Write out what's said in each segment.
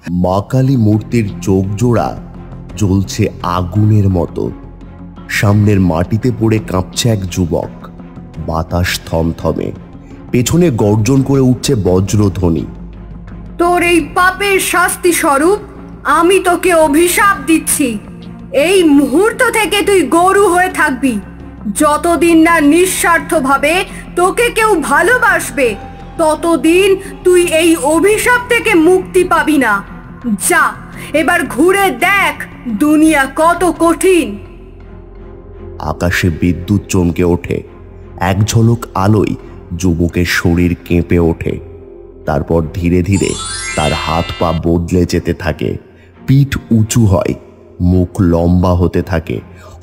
মা কালী মূর্তির চোখ জোড়া জ্বলছে আগুনের মতো। সামনের মাটিতে পড়ে কাঁপছে এক যুবক। বাতাস থমথমে, পেছনে গর্জন করে উঠছে বজ্রধ্বনি। তোর এই পাপের শাস্তি স্বরূপ আমি তোকে অভিশাপ দিচ্ছি। এই মুহূর্ত থেকে তুই গরু হয়ে থাকবি। যতদিন না নিঃস্বার্থভাবে তোকে কেউ ভালোবাসবে, ততদিন তুই এই অভিশাপ থেকে মুক্তি পাবি না। যা, এবার ঘুরে দেখ দুনিয়া কত কঠিন। আকাশে বিদ্যুৎ চমকে ওঠে। এক ঝলক আলোয় যুবকের শরীর কেঁপে ওঠে। তারপর ধীরে ধীরে তার হাত পা বদলে যেতে থাকে। পিঠ উঁচু হয়, মুখ লম্বা হতে থাকে।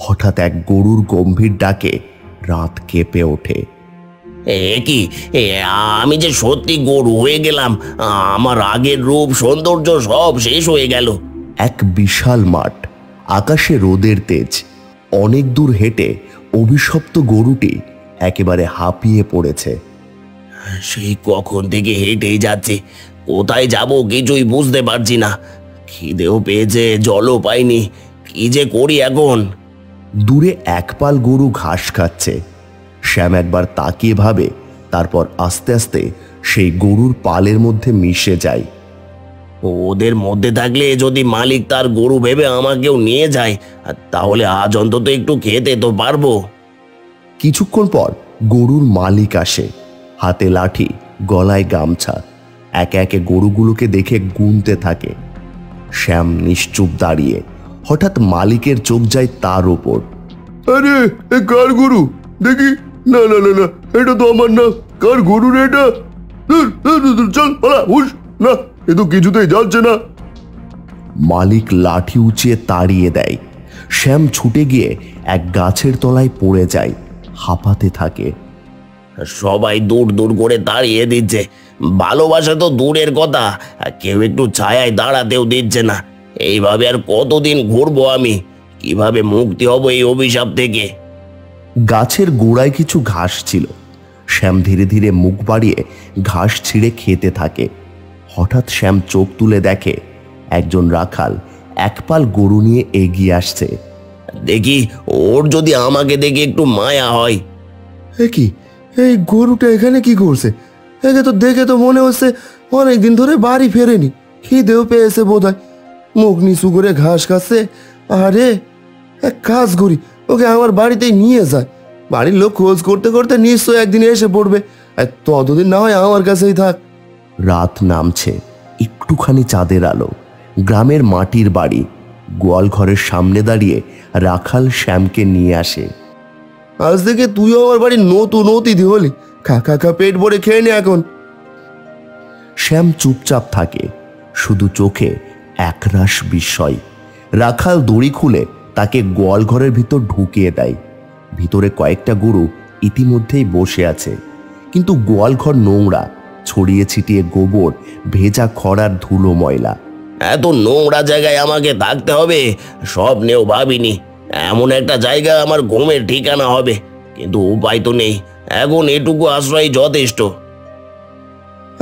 হঠাৎ এক গরুর গম্ভীর ডাকে রাত কেঁপে ওঠে। কি আমি যে সত্যি গরু হয়ে গেলাম? আমার আগের রূপ সৌন্দর্য সব শেষ হয়ে গেল। এক বিশাল মাঠ, আকাশে রোদের তেজ। অনেক দূর হেঁটে অভিশপ্ত গরুটি একেবারে হাঁপিয়ে পড়েছে। সেই কখন থেকে হেঁটেই যাচ্ছে, কোথায় যাব কিছুই বুঝতে পারছি না। খিদেও পেয়েছে, জলও পাইনি, কি যে করি এখন। দূরে এক পাল গরু ঘাস খাচ্ছে। শ্যাম একবার তাকিয়ে ভাবে, তারপর আস্তে আস্তে সেই গরুর পালের মধ্যে মিশে যায়। ওদের মধ্যে থাকলে যদি মালিক তার গরু ভেবে আমাকেও নিয়ে যায়, তাহলে আজ অন্তত একটু খেতে তো পারবো। কিছুক্ষণ পর গরুর মালিক আসে, হাতে লাঠি, গলায় গামছা। একে একে গরুগুলোকে দেখে গুনতে থাকে। শ্যাম নিশ্চুপ দাঁড়িয়ে। হঠাৎ মালিকের চোখ যায় তার ওপর। আরে, এ কার গরু দেখি? না না না না, এটা তো আমার না। কার গরু রে এটা? চল পালা, হুশ। না, এ তো কিছুতেই যাচ্ছে না। মালিক লাঠি উঁচিয়ে তাড়িয়ে দেয়। শ্যাম ছুটে গিয়ে এক গাছের তলায় পড়ে যায়, হাঁপাতে থাকে। সবাই দূর দূর করে তাড়িয়ে দিচ্ছে। ভালোবাসা তো দূরের কথা, কেউ একটু ছায়ায় দাঁড়াতেও দিচ্ছে না। এইভাবে আর কতদিন ঘুরবো আমি? কিভাবে মুক্তি হব এই অভিশাপ থেকে? গাছের গোড়ায় কিছু ঘাস ছিল। শ্যাম ধীরে ধীরে মুখ বাড়িয়ে ঘাস ছিঁড়ে খেতে থাকে। হঠাৎ শ্যাম চোখ তুলে দেখে একজন রাখাল এক পাল গরু নিয়ে এগিয়ে আসছে। দেখি ওর যদি আমাকে দেখে একটু মায়া হয়। এ কি, এই গরুটা এখানে কি করছে? একে তো দেখে তো মনে হচ্ছে অনেকদিন ধরে বাড়ি ফেরেনি। খিদেও পেয়েছে বোধ হয়। মুখ নিচু করে ঘাস খাচ্ছে। আরে, এক কাজ করি, ওকে আমার বাড়িতেই নিয়ে যায়। বাড়ির লোক খোঁজ করতে করতে নিশ্চয় একদিন এসে পড়বে। ততদিন না হয় আমার কাছেই থাক। রাত নামছে, একটুখানি চাঁদের আলো। গ্রামের মাটির বাড়ি, গোয়াল ঘরের সামনে দাঁড়িয়ে রাখাল শ্যামকে নিয়ে আসে। আজ থেকে তুইও আমার বাড়ির নতুন অতিথি হলি। খা খা খা, পেট ভরে খেয়ে নে এখন। শ্যাম চুপচাপ থাকে, শুধু চোখে একরাশ বিস্ময়। রাখাল দড়ি খুলে তাকে গোয়াল ঘরের ভিতর ঢুকিয়ে দেয়। ভিতরে কয়েকটা গরু ইতিমধ্যেই বসে আছে, কিন্তু গোয়াল ঘর নোংরা, ছড়িয়ে ছিটিয়ে গোবর, ভেজা খড়ার ধুলো ময়লা। এত নোংরা জায়গায় আমাকে থাকতে হবে স্বপ্নেও ভাবিনি। এমন একটা জায়গা আমার ঘুমের ঠিকানা হবে, কিন্তু উপায় তো নেই। এখন এটুকু আশ্রয় যথেষ্ট।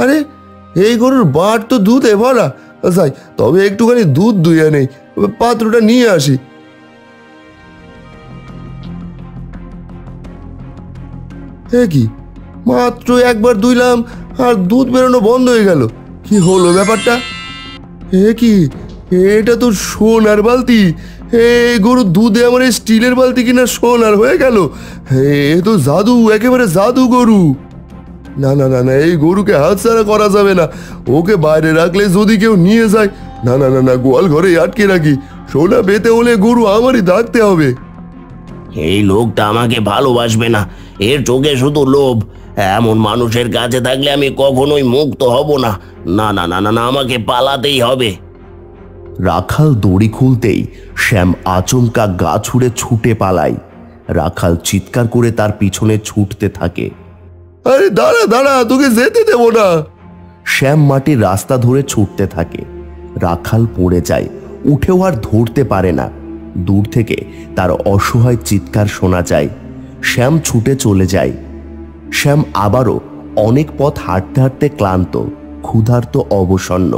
আরে, এই গরুর বাট তো দুধে ভরা। যাই, তবে একটুখানি দুধ দুইয়া নেই, পাত্রটা নিয়ে আসি। এ কি, মাত্র একবার দুইলাম আর দুধ বেরোনো বন্ধ হয়ে গেল। কি হলো ব্যাপারটা? এ কি, এটা তো সোনার বালতি। এই গরু দুধে আমার এই স্টিলের বালতি কিনা সোনার হয়ে গেল। এ তো জাদু, একেবারে জাদু গরু। না না না না, এই গরুকে হাতছাড়া করা যাবে না। ওকে বাইরে রাখলে যদি কেউ নিয়ে যায়। না না না না, গোয়াল ঘরে আটকে রাখি। সোনা পেতে হলে গরু আমারই থাকতে হবে। এই লোকটা আমাকে ভালোবাসবে না, এর চোখে শুধু লোভ। এমন মানুষের কাছে থাকলে আমি কখনোই মুক্ত হব না। না না না না না, আমাকে পালাতেই হবে। রাখাল দড়ি খুলতেই শ্যাম আচমকা গা ছুড়ে ছুটে পালায়। রাখাল চিৎকার করে তার পিছনে ছুটতে থাকে। আরে দাঁড়া দাঁড়া, তোকে যেতে দেবো না। শ্যাম মাটির রাস্তা ধরে ছুটতে থাকে। রাখাল পড়ে যায়, উঠেও আর ধরতে পারে না। দূর থেকে তার অসহায় চিৎকার শোনা যায়। শ্যাম ছুটে চলে যায়। শ্যাম আবারও অনেক পথ হাঁটতে হাঁটতে ক্লান্ত, ক্ষুধার্ত, অবসন্ন।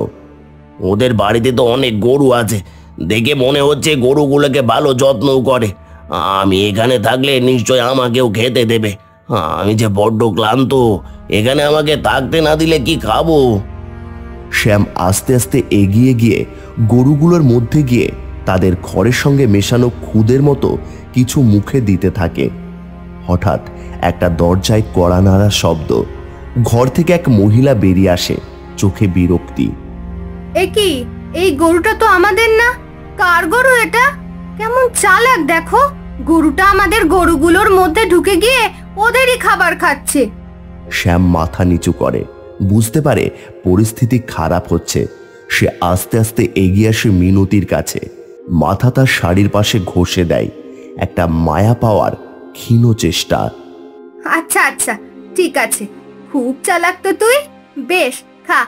ওদের বাড়িতে তো অনেক গরু আছে, দেখে মনে হচ্ছে গরুগুলোকে ভালো যত্নও করে। আমি এখানে থাকলে নিশ্চয় আমাকেও খেতে দেবে। আমি যে বড্ড ক্লান্ত, এখানে আমাকে থাকতে না দিলে কি খাবো? শ্যাম আস্তে আস্তে এগিয়ে গিয়ে গরুগুলোর মধ্যে গিয়ে তাদের খড়ের সঙ্গে মেশানো খুদের মতো কিছু মুখে দিতে থাকে। হঠাৎ একটা দরজায় কড়া নাড়ার শব্দ। ঘর থেকে এক মহিলা বেরিয়ে আসে, চোখে বিরক্তি। এ কি, এই গরুটা তো আমাদের না। কার গরু এটা? কেমন চালাক দেখো, গরুটা আমাদের গরুগুলোর মধ্যে ঢুকে গিয়ে ওদেরই খাবার খাচ্ছে। শ্যাম মাথা নিচু করে, বুঝতে পারে পরিস্থিতি খারাপ হচ্ছে। সে আস্তে আস্তে এগিয়ে আসে মিনতির কাছে, মাথা তার শাড়ির পাশে ঘষে দেয়। একটা মায়া পাওয়ার ক্ষীণ চেষ্টা। আচ্ছা আচ্ছা, ঠিক আছে, খুব চালাক তো তুই। বেশ, খা,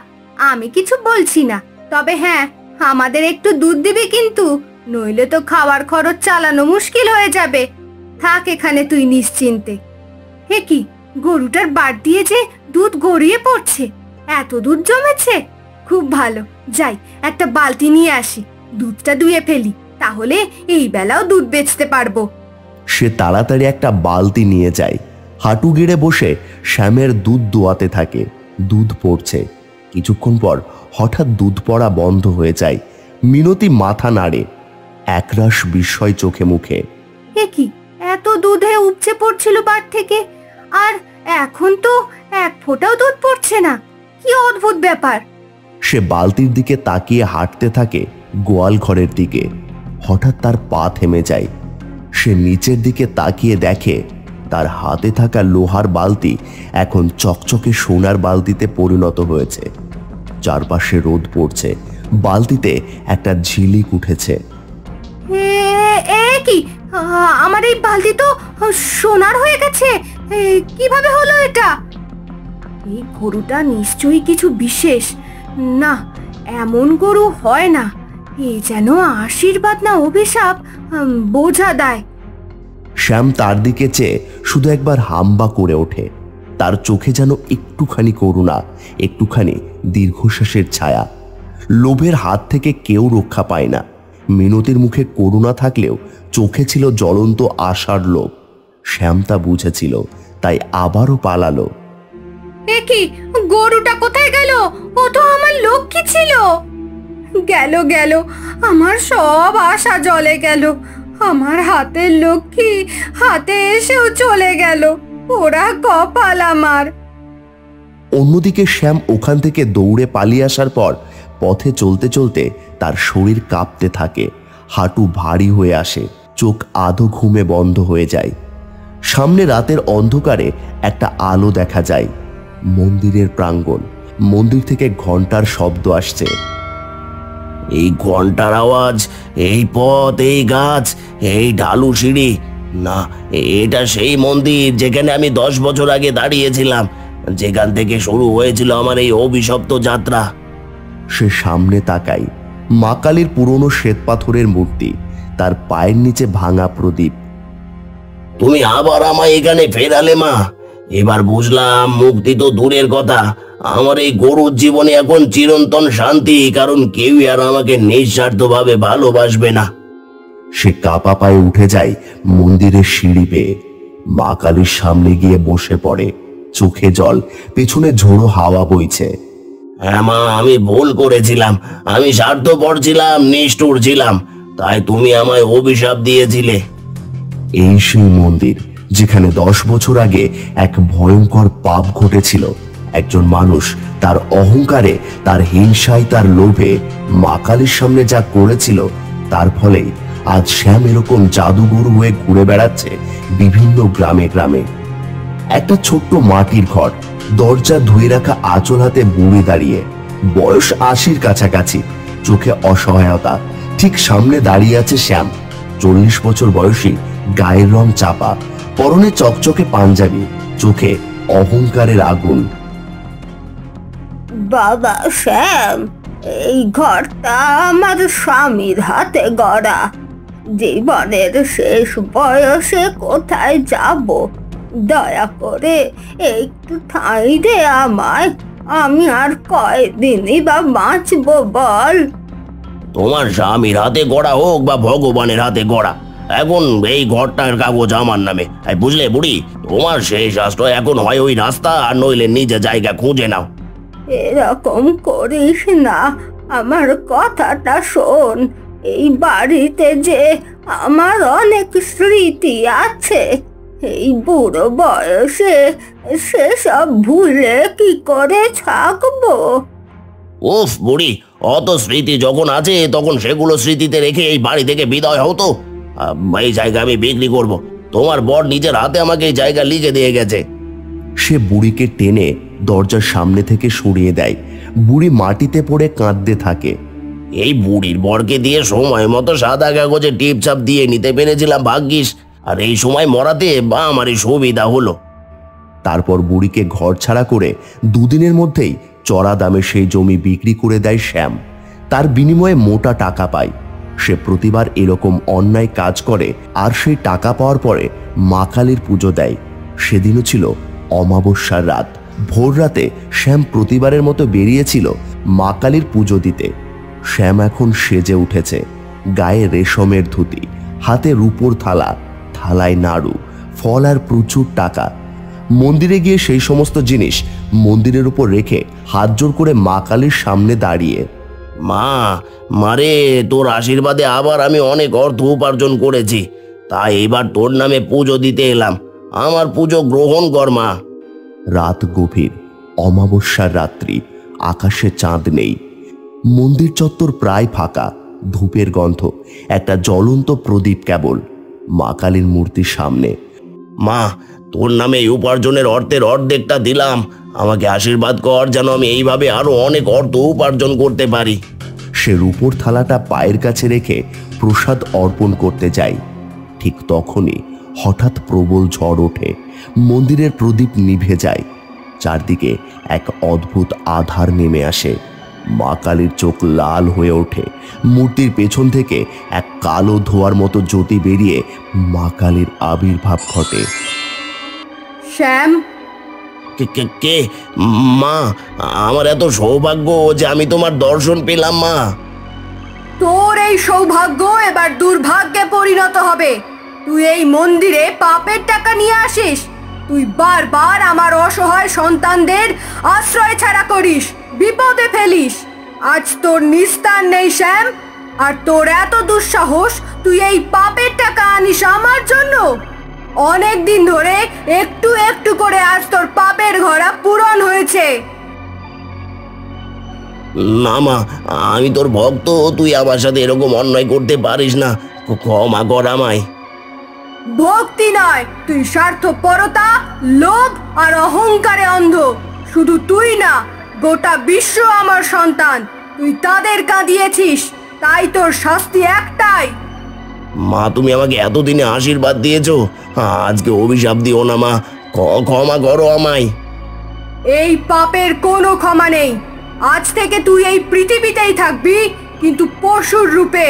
আমি কিছু বলছি না। তবে হ্যাঁ, আমাদের একটু দুধ দিবি কিন্তু, নইলে তো খাওয়ার খরচ চালানো মুশকিল হয়ে যাবে। থাক এখানে তুই নিশ্চিন্তে। হে কি, গরুটার বাট দিয়ে যে দুধ গড়িয়ে পড়ছে, এত দুধ জমেছে। খুব ভালো, যাই একটা বালতি নিয়ে আসি, দুধটা দুয়ে ফেলি, তাহলে এই বেলাও দুধ বেচতে পারবো। সে তাড়াতাড়ি একটা বালতি নিয়ে যায়, হাঁটু গেড়ে বসে শ্যামের দুধ দোয়াতে থাকে। দুধ পড়ছে। কিছুক্ষণ পর হঠাৎ দুধ পড়া বন্ধ হয়ে যায়। মিনতি মাথা নাড়ে, একরাশ বিস্ময় চোখে মুখে। এ কি, এত দুধে উপচে পড়ছিল বাট থেকে, আর এখন তো এক ফোঁটাও দুধ পড়ছে না। কি অদ্ভুত ব্যাপার। সে বালতির দিকে তাকিয়ে হাঁটতে থাকে গোয়াল ঘরের দিকে। হঠাৎ তার পা থেমে যায়। সে নিচের দিকে তাকিয়ে দেখে তার হাতে থাকা লোহার বালতি এখন চকচকে সোনার বালতিতে পরিণত হয়েছে। চারপাশে রোদ পড়ছে, বালতিতে একটা ঝিলিক উঠেছে। এ কি, আমার এই বালতি তো সোনার হয়ে গেছে। কিভাবে হলো এটা? এই গরুটা নিশ্চয়ই কিছু বিশেষ। না, এমন গরু হয় না। এ যেন আশীর্বাদ না অভিশাপ, বোঝা দেয়। শ্যাম তার দিকে চেয়ে শুধু একবার হাম্বা করে ওঠে। তার চোখে যেন একটুখানি করুণা, একটুখানি দীর্ঘশ্বাসের ছায়া। লোভের হাত থেকে কেউ রক্ষা পায় না। মিনতির মুখে করুণা থাকলেও চোখে ছিল জ্বলন্ত আশার লোভ। শ্যাম তা বুঝেছিল, তাই আবারও পালালো। এ কি, গরুটা কোথায় গেল? ও তো আমার লক্ষ্মী ছিল। গেল গেল, আমার সব আশা জলে গেল। আমার হাতের লক্ষ্মী হাতে এসেও চলে গেল। ওরা কপাল আমার। অন্যদিকে শ্যাম ওখান থেকে দৌড়ে পালিয়ে আসার পর পথে চলতে চলতে তার শরীর কাঁপতে থাকে, হাঁটু ভারী হয়ে আসে, চোখ আধো ঘুমে বন্ধ হয়ে যায়। সামনে রাতের অন্ধকারে একটা আলো দেখা যায়। মন্দিরের প্রাঙ্গণ, মন্দির থেকে ঘন্টার শব্দ আসছে। এই ঘন্টার আওয়াজ, এই পথ, এই গাছ, এই ঢালু সিঁড়ি, না, এটা সেই মন্দির যেখানে আমি 10 বছর আগে দাঁড়িয়েছিলাম, যেখান থেকে শুরু হয়েছিল আমার এই অভিশপ্ত যাত্রা। সে সামনে তাকায়, মা কালীর পুরনো শ্বেত পাথরের মূর্তি, তার পায়ের নিচে ভাঙা প্রদীপ। তুমি আবার আমায় এখানে ফেরালে মা। এবার বুঝলাম মুক্তি তো দূরের কথা, আমার এই গরুর জীবনে এখন চিরন্তন শান্তি, কারণ কেউই আর আমাকে নিঃস্বার্থভাবে ভালোবাসবে না। সে কাপা পায়ে উঠে যায় মন্দিরের সিঁড়ি পেয়ে। মা কালীর সামনে গিয়ে বসে পড়ে, চোখে জল, পেছনে ঝোড়ো হাওয়া বইছে। হ্যাঁ মা, আমি ভুল করেছিলাম, আমি স্বার্থপর ছিলাম, নিষ্ঠুর ছিলাম, তাই তুমি আমায় অভিশাপ দিয়েছিলে। এই সেই মন্দির যেখানে 10 বছর আগে এক ভয়ঙ্কর পাপ ঘটেছিল। একজন মানুষ তার অহংকারে, তার হিংসায়, তার লোভে মা কালীর সামনে যা করেছিল, তার ফলে আজ শ্যাম এরকম জাদুগরু হয়ে ঘুরে বেড়াচ্ছে বিভিন্ন গ্রামে গ্রামে। একটা ছোট্ট মাটির ঘর, দরজা ধুয়ে রাখা আঁচল হাতে বুড়ি দাঁড়িয়ে, বয়স 80-র কাছাকাছি, চোখে অসহায়তা। ঠিক সামনে দাঁড়িয়ে আছে শ্যাম, 40 বছর বয়সী, গায়ের রং চাপা, পরনে চকচকে পাঞ্জাবি, চোখে অহংকারের আগুন। বাবা শ্যাম, এই ঘরটা আমার স্বামীর হাতে গড়া। জীবনের শেষ বয়সে কোথায় যাব? দয়া করে একটু ঠাঁই দে আমায়। আমি আর কয়দিনই বা বাঁচবো বল? তোমার স্বামীর হাতে গড়া হোক বা ভগবানের হাতে গড়া, এখন এই ঘরটার কাগজ আমার নামে। এই বুঝলে বুড়ি, তোমার শেষ আশ্রয় এখন হয় ওই রাস্তা, আর নইলে নিজে জায়গা খুঁজে নাও। এরকম করিস না, আমার কথাটা শোন। এই বাড়িতে যে আমার অনেক স্মৃতি আছে, এই বুড়ো বয়সে সেসব ভুলে কি করে থাকবো? উফ বুড়ি, অত স্মৃতি যখন আছে তখন সেগুলো স্মৃতিতে রেখে এই বাড়ি থেকে বিদায় হও তো। এই জায়গা আমি বিক্রি করব। তোমার বর নিজের হাতে আমাকে এই জায়গা লিখে দিয়ে গেছে। সে বুড়িকে টেনে দরজার সামনে থেকে সরিয়ে দেয়। বুড়ি মাটিতে পড়ে কাঁদতে থাকে। এই বুড়ির বরকে দিয়ে সময় মতো সাদা কাগজে টিপছাপ দিয়ে নিতে পেরেছিলাম ভাগ্যিস, আর এই সময় মরাতে বা আমারই সুবিধা হলো। তারপর বুড়িকে ঘর ছাড়া করে দুদিনের মধ্যেই চড়া দামে সেই জমি বিক্রি করে দেয় শ্যাম। তার বিনিময়ে মোটা টাকা পায়। সে প্রতিবার এরকম অন্যায় কাজ করে, আর সেই টাকা পাওয়ার পরে মা কালীর পুজো দেয়। সেদিনও ছিল অমাবস্যার রাত। ভোর রাতে শ্যাম প্রতিবারের মতো বেরিয়েছিল মা কালীর পুজো দিতে। শ্যাম এখন সেজে উঠেছে, গায়ে রেশমের ধুতি, হাতে রূপোর থালা, থালায় নাড়ু, ফল আর প্রচুর টাকা। মন্দিরে গিয়ে সেই সমস্ত জিনিস মন্দিরের উপর রেখে হাত জোড় করে মা কালীর সামনে দাঁড়িয়ে, মা, মারে, তোর আশীর্বাদে আবার আমি অনেক অর্থ উপার্জন করেছি, তাই এবার তোর নামে পুজো দিতে এলাম। আমার পুজো গ্রহণ কর মা। রাত গভীর, অমাবস্যার রাত্রি, আকাশে চাঁদ নেই। মন্দির চত্বর প্রায় ফাঁকা, ধূপের গন্ধ, একটা জ্বলন্ত প্রদীপ কেবল মা কালীর মূর্তির সামনে। মা, তোর নামে এই উপার্জনের অর্থের অর্ধেকটা দিলাম, আমাকে আশীর্বাদ কর যেন আমি এইভাবে আরো অনেক অর্থ উপার্জন করতে পারি। সে রূপোর থালাটা পায়ের কাছে রেখে প্রসাদ অর্পণ করতে যায়। ঠিক তখনই হঠাৎ প্রবল ঝড় ওঠে। মন্দিরের প্রদীপ নিভে যায়। চারদিকে এক অদ্ভুত আধার নেমে আসে। মা কালীর চোখ লাল হয়ে ওঠে। মূর্তির পেছন থেকে এক কালো ধোঁয়ার মতো জ্যোতি বেরিয়ে মা কালীর আবির্ভাব ঘটে। শ্যাম, কে কে কে? মা, আমার এত সৌভাগ্য যে আমি তোমার দর্শন পেলাম মা। তোর এই সৌভাগ্য এবার দুর্ভাগ্যে পরিণত হবে। তুই এই মন্দিরে পাপের টাকা নিয়ে আসিস। তুই বারবার আমার অসহায় সন্তানদের আশ্রয় ছাড়া করিস, বিপদে ফেলিস। আজ তোর নিস্তার নেই শ্যাম। আর তোর এত দুঃসাহস, তুই এই পাপের টাকা আনিস আমার জন্য। অনেক দিন ধরে একটু একটু করে আজ তোর পাপের ঘোড়া পূরণ হয়েছে। না মা, আমি তোর ভক্ত, তুই আমার সাথে এরকম অন্যায় করতে পারিস না, ক্ষমা কর আমায়। ভক্তি নয়, তুই স্বার্থপরতা, লোভ আর অহংকারে অন্ধ। শুধু তুই না, গোটা বিশ্ব আমার সন্তান। তুই তাদের কাঁদিয়েছিস, তাই তোর শাস্তি একটাই। মা, তুমি আমাকে এতদিনে আশীর্বাদ দিয়েছো, আজকে অভিশাপ দিও না মা, ক্ষমা করো আমায়। এই পাপের কোনো ক্ষমা নেই। আজ থেকে তুই এই পৃথিবীতেই থাকবি, কিন্তু পশুর রূপে,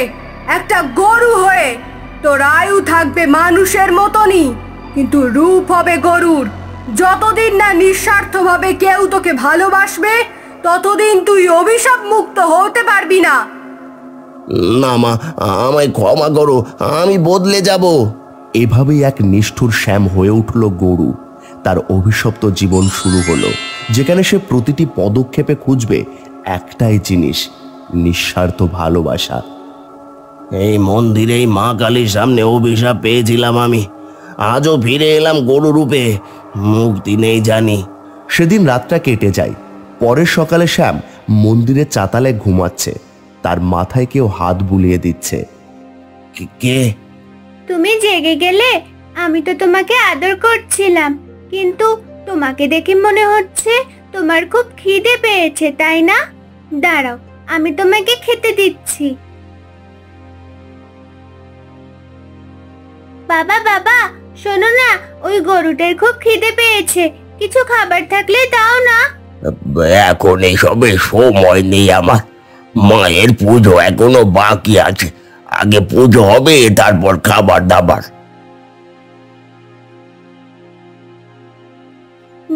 একটা গরু হয়ে। তোর আয়ু থাকবে মানুষের মতনই, কিন্তু রূপ হবে গরুর। যতদিন না নিঃস্বার্থভাবে কেউ তোকে ভালোবাসবে, ততদিন তুই অভিশাপ মুক্ত হতে পারবি না। না মা, আমায় ক্ষমা করো, আমি বদলে যাব। এভাবেই এক নিষ্ঠুর শ্যাম হয়ে উঠল গরু। তার অভিশপ্ত জীবন শুরু হলো, যেখানে সে প্রতিটি পদক্ষেপে খুঁজবে একটাই জিনিস, নিঃস্বার্থ ভালোবাসা। এই মন্দিরেই মা কালীর সামনে অভিশাপ পেয়েছিলাম আমি, আজও ফিরে এলাম গরু রূপে, মুক্তি নেই জানি। সেদিন রাতটা কেটে যায়। পরের সকালে শ্যাম মন্দিরের চাতালে ঘুমাচ্ছে। তার মাথায় কেউ হাত বুলিয়ে দিচ্ছে। কে? তুমি জেগে গেলে? আমি তো তোমাকে আদর করছিলাম, কিন্তু তোমাকে দেখে মনে হচ্ছে তোমার খুব খিদে পেয়েছে, তাই না? দাঁড়াও, আমি তোমাকে খেতে দিচ্ছি। বাবা বাবা, শোনো না, ওই গরুটার খুব খিদে পেয়েছে, কিছু খাবার থাকলে দাও না। এখন এসবের সময় নেই আমার, মায়ের পুজো এখনো বাকি আছে, আগে পুজো হবে তারপর খাবার দাবার।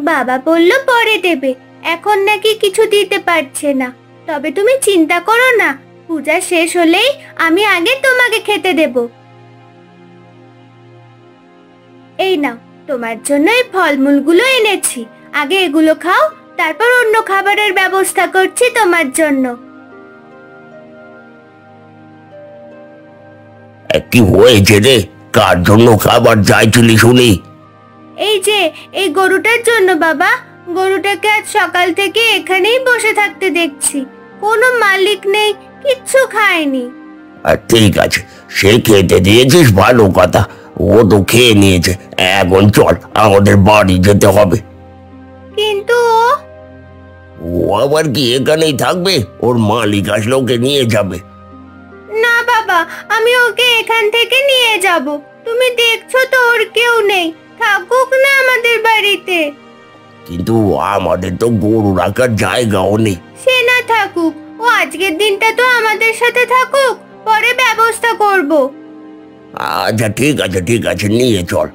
বাবা বলল পরে দেবে, এখন নাকি কিছু দিতে পারছে না। তবে তুমি চিন্তা করো না, পূজা শেষ হলেই আমি আগে তোমাকে খেতে দেব। এই নাও, তোমার জন্য এই ফলমূলগুলো এনেছি। আগে এগুলো খাও, তারপর অন্য খাবারের ব্যবস্থা করছি তোমার জন্য। কি হয়েছে রে? কার জন্য খাবার চাইছিলি শুনি? এই যে এই গরুটার জন্য বাবা। গরুটাকে আজ সকাল থেকে এখানেই বসে থাকতে দেখছি, কোনো মালিক নেই, কিচ্ছু খায়নি। ঠিক আছে, সে খেতে দিয়েছিস ভালো কথা, ও তো খেয়ে নিয়েছে। এখন চল, আমাদের বাড়ি যেতে হবে। কিন্তু ও আবার কি এখানেই থাকবে? ওর মালিক আসলে ওকে নিয়ে যাবে। না বাবা, আমি ওকে এখান থেকে নিয়ে যাব। তুমি দেখছো তো ওর কেউ নেই, থাকুক না আমাদের বাড়িতে। কিন্তু আমাদের তো গরু রাখার জায়গাও নেই। সে না থাকুক, ও আজকের দিনটা তো আমাদের সাথে থাকুক, পরে ব্যবস্থা করব। আচ্ছা ঠিক আছে, ঠিক আছে, নিয়ে চল।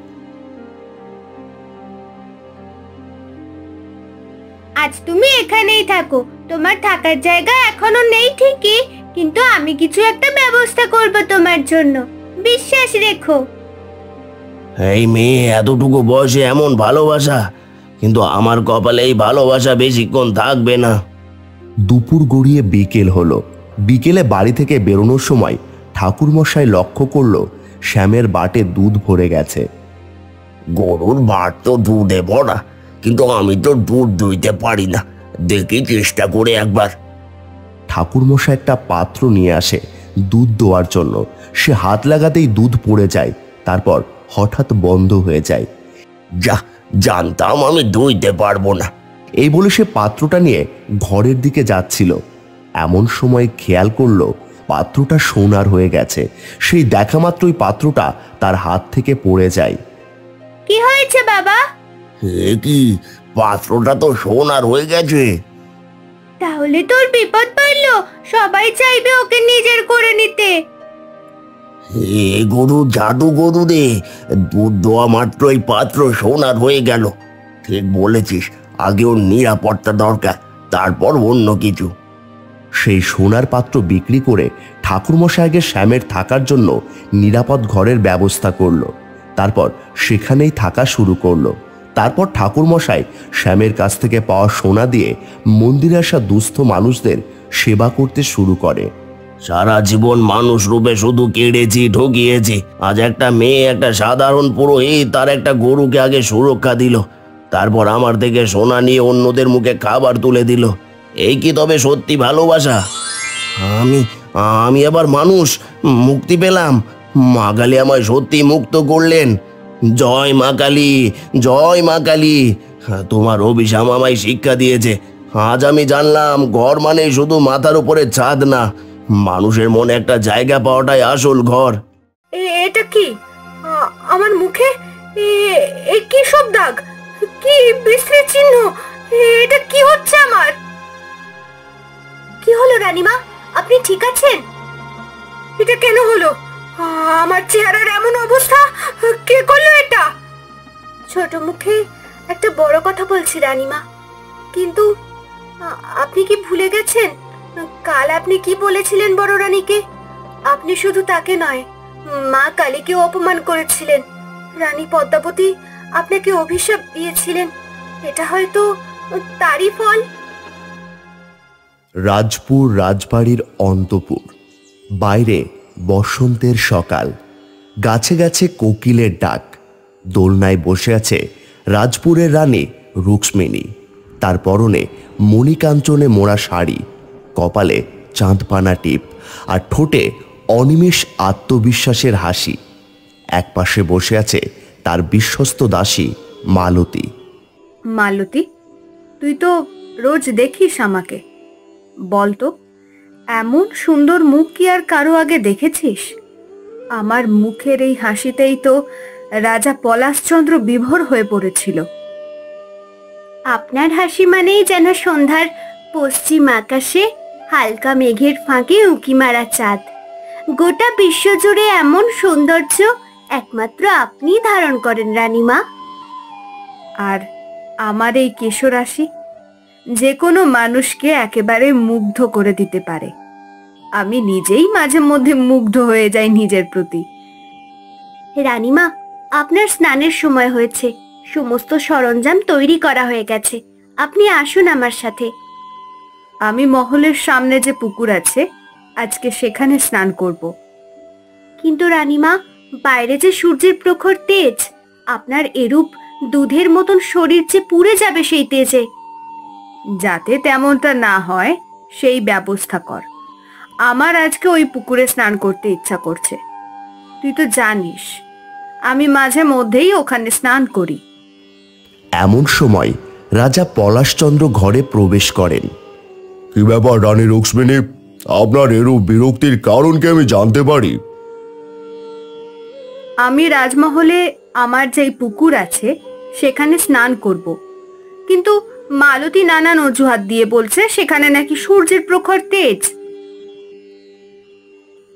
আজ তুমি এখানেই থাকো, তোমার থাকার জায়গা এখনো নেই ঠিকই, কিন্তু আমি কিছু একটা ব্যবস্থা করব তোমার জন্য, বিশ্বাস রেখো। এই মেয়ে, এতটুকু বয়সে এমন ভালোবাসা, কিন্তু আমার কপালে এই ভালোবাসা বেশিক্ষণ থাকবে না। দুপুর গড়িয়ে বিকেল হলো। বিকেলে বাড়ি থেকে বেরোনোর সময় ঠাকুরমশাই লক্ষ্য করলো শ্যামের বাটে দুধ ভরে গেছে। গরুর বাট তো দুধে ভরা, কিন্তু আমি তো দুধ দুইতে পারি না। দেখি চেষ্টা করে একবার। ঠাকুরমশাই একটা পাত্র নিয়ে আসে দুধ দেওয়ার জন্য। সে হাত লাগাতেই দুধ পড়ে যায়, তারপর হঠাৎ বন্ধ হয়ে যায়। যা, জানতাম আমি দুইতে পারবো না। এই বলে সে পাত্রটা নিয়ে ঘরের দিকে যাচ্ছিল। এমন সময় খেয়াল করলো পাত্রটা সোনার হয়ে গেছে। সেই দেখা মাত্রই পাত্রটা তার হাত থেকে পড়ে যায়। কি হয়েছে বাবা? এ কি, পাত্রটা তো সোনার হয়ে গেছে। তাহলে তোর বিপদ পড়লো, সবাই চাইবে ওকে নিজের করে নিতে। এ গরু জাদু গরু রে, দুধ দেওয়া মাত্রই পাত্র সোনার হয়ে গেল। ঠিক বলেছিস, আগে ওর নিরাপত্তা দরকার, তারপর অন্য কিছু। সেই সোনার পাত্র বিক্রি করে ঠাকুরমশাই আগে শ্যামের থাকার জন্য নিরাপদ ঘরের ব্যবস্থা করলো। তারপর সেখানেই থাকা শুরু করলো। তারপর ঠাকুরমশাই শ্যামের কাছ থেকে পাওয়া সোনা দিয়ে মন্দিরে আসা দুস্থ মানুষদের সেবা করতে শুরু করে। সারা জীবন মানুষ রূপে শুধু কেড়েছি, ঠকিয়েছি। আজ একটা মেয়ে, একটা সাধারণ পুরোহিত, তার একটা গরুকে আগে সুরক্ষা দিল, তারপর আমার থেকে সোনা নিয়ে অন্যদের মুখে খাবার তুলে দিল। এই কি তবে সত্যি ভালোবাসা? আমি আমি আবার মানুষ, মুক্তি পেলাম। মা কালী আমায় সত্যি মুক্ত করলেন। জয় মা কালী, জয় মা কালী। তোমার অভিশাপ আমায় শিক্ষা দিয়েছে। আজ আমি জানলাম, ঘর মানে শুধু মাথার উপরে ছাদ না, মানুষের মনে একটা জায়গা পাওয়াটাই আসল ঘর। এটা কি আমার মুখে? এ কি সব দাগ, কি বিশ্রী চিহ্ন? এটা কি হচ্ছে আমার? কি হলো রানীমা, আপনি ঠিক আছেন? এটা কেন হলো? আমার চেহারার এমন অবস্থা, কে করলো এটা? ছোট মুখে একটা বড় কথা বলছি রানীমা, কিন্তু আপনি কি ভুলে গেছেন কাল আপনি কি বলেছিলেন বড় রানীকে? আপনি শুধু তাকে নয়, মা কালীকেও অপমান করেছিলেন। রানী পদ্মাবতী আপনাকে অভিশাপ দিয়েছিলেন, এটা হয়তো তারই ফল। রাজপুর রাজবাড়ির অন্তপুর। বাইরে বসন্তের সকাল, গাছে গাছে কোকিলের ডাক। দোলনায় বসে আছে রাজপুরের রানী রুক্মিণী। তার পরনে মণিকাঞ্চনে মোড়া শাড়ি, কপালে চাঁদপানা টিপ, আর ঠোঁটে অনিমেষ আত্মবিশ্বাসের হাসি। একপাশে বসে আছে তার বিশ্বস্ত দাসী মালতী। মালতী, তুই তো রোজ দেখিস আমাকে, বলতো এমন সুন্দর মুখ কি আর কারো আগে দেখেছিস? আমার মুখের এই হাসিতেই তো রাজা পলাশচন্দ্র বিভোর হয়ে পড়েছিল। আপনার হাসি মানেই যেন সন্ধ্যার পশ্চিম আকাশে হালকা মেঘের ফাঁকে উঁকি মারা চাঁদ। গোটা বিশ্ব জুড়ে এমন সৌন্দর্য একমাত্র আপনিই ধারণ করেন রানীমা। আর আমার এই কেশরাশি, যে কোনো মানুষকে একেবারে মুগ্ধ করে দিতে পারে। আমি নিজেই মাঝে মধ্যে মুগ্ধ হয়ে যাই নিজের প্রতি। রানীমা, আপনার স্নানের সময় হয়েছে, সমস্ত সরঞ্জাম তৈরি করা হয়ে গেছে, আপনি আসুন আমার সাথে। আমি মহলের সামনে যে পুকুর আছে, আজকে সেখানে স্নান করব। কিন্তু রানীমা, বাইরে যে সূর্যের প্রখর তেজ, আপনার এরূপ দুধের মতন শরীর যে পুড়ে যাবে সেই তেজে। যাতে তেমনটা না হয় সেই ব্যবস্থা কর। আমার আজকে ওই পুকুরে স্নান করতে ইচ্ছা করছে। তুই তো জানিস আমি মাঝে মধ্যেই ওখানে স্নান করি। এমন সময় রাজা পলাশচন্দ্র ঘরে প্রবেশ করেন। কি ব্যাপার রানী রুক্মিণী, আপনার এরূপ বিরক্তির কারণ কি আমি জানতে পারি? আমি রাজমহলে আমার যেই পুকুর আছে সেখানে স্নান করব, কিন্তু মালতী নানান অজুহাত দিয়ে বলছে সেখানে নাকি সূর্যের প্রখর তেজ।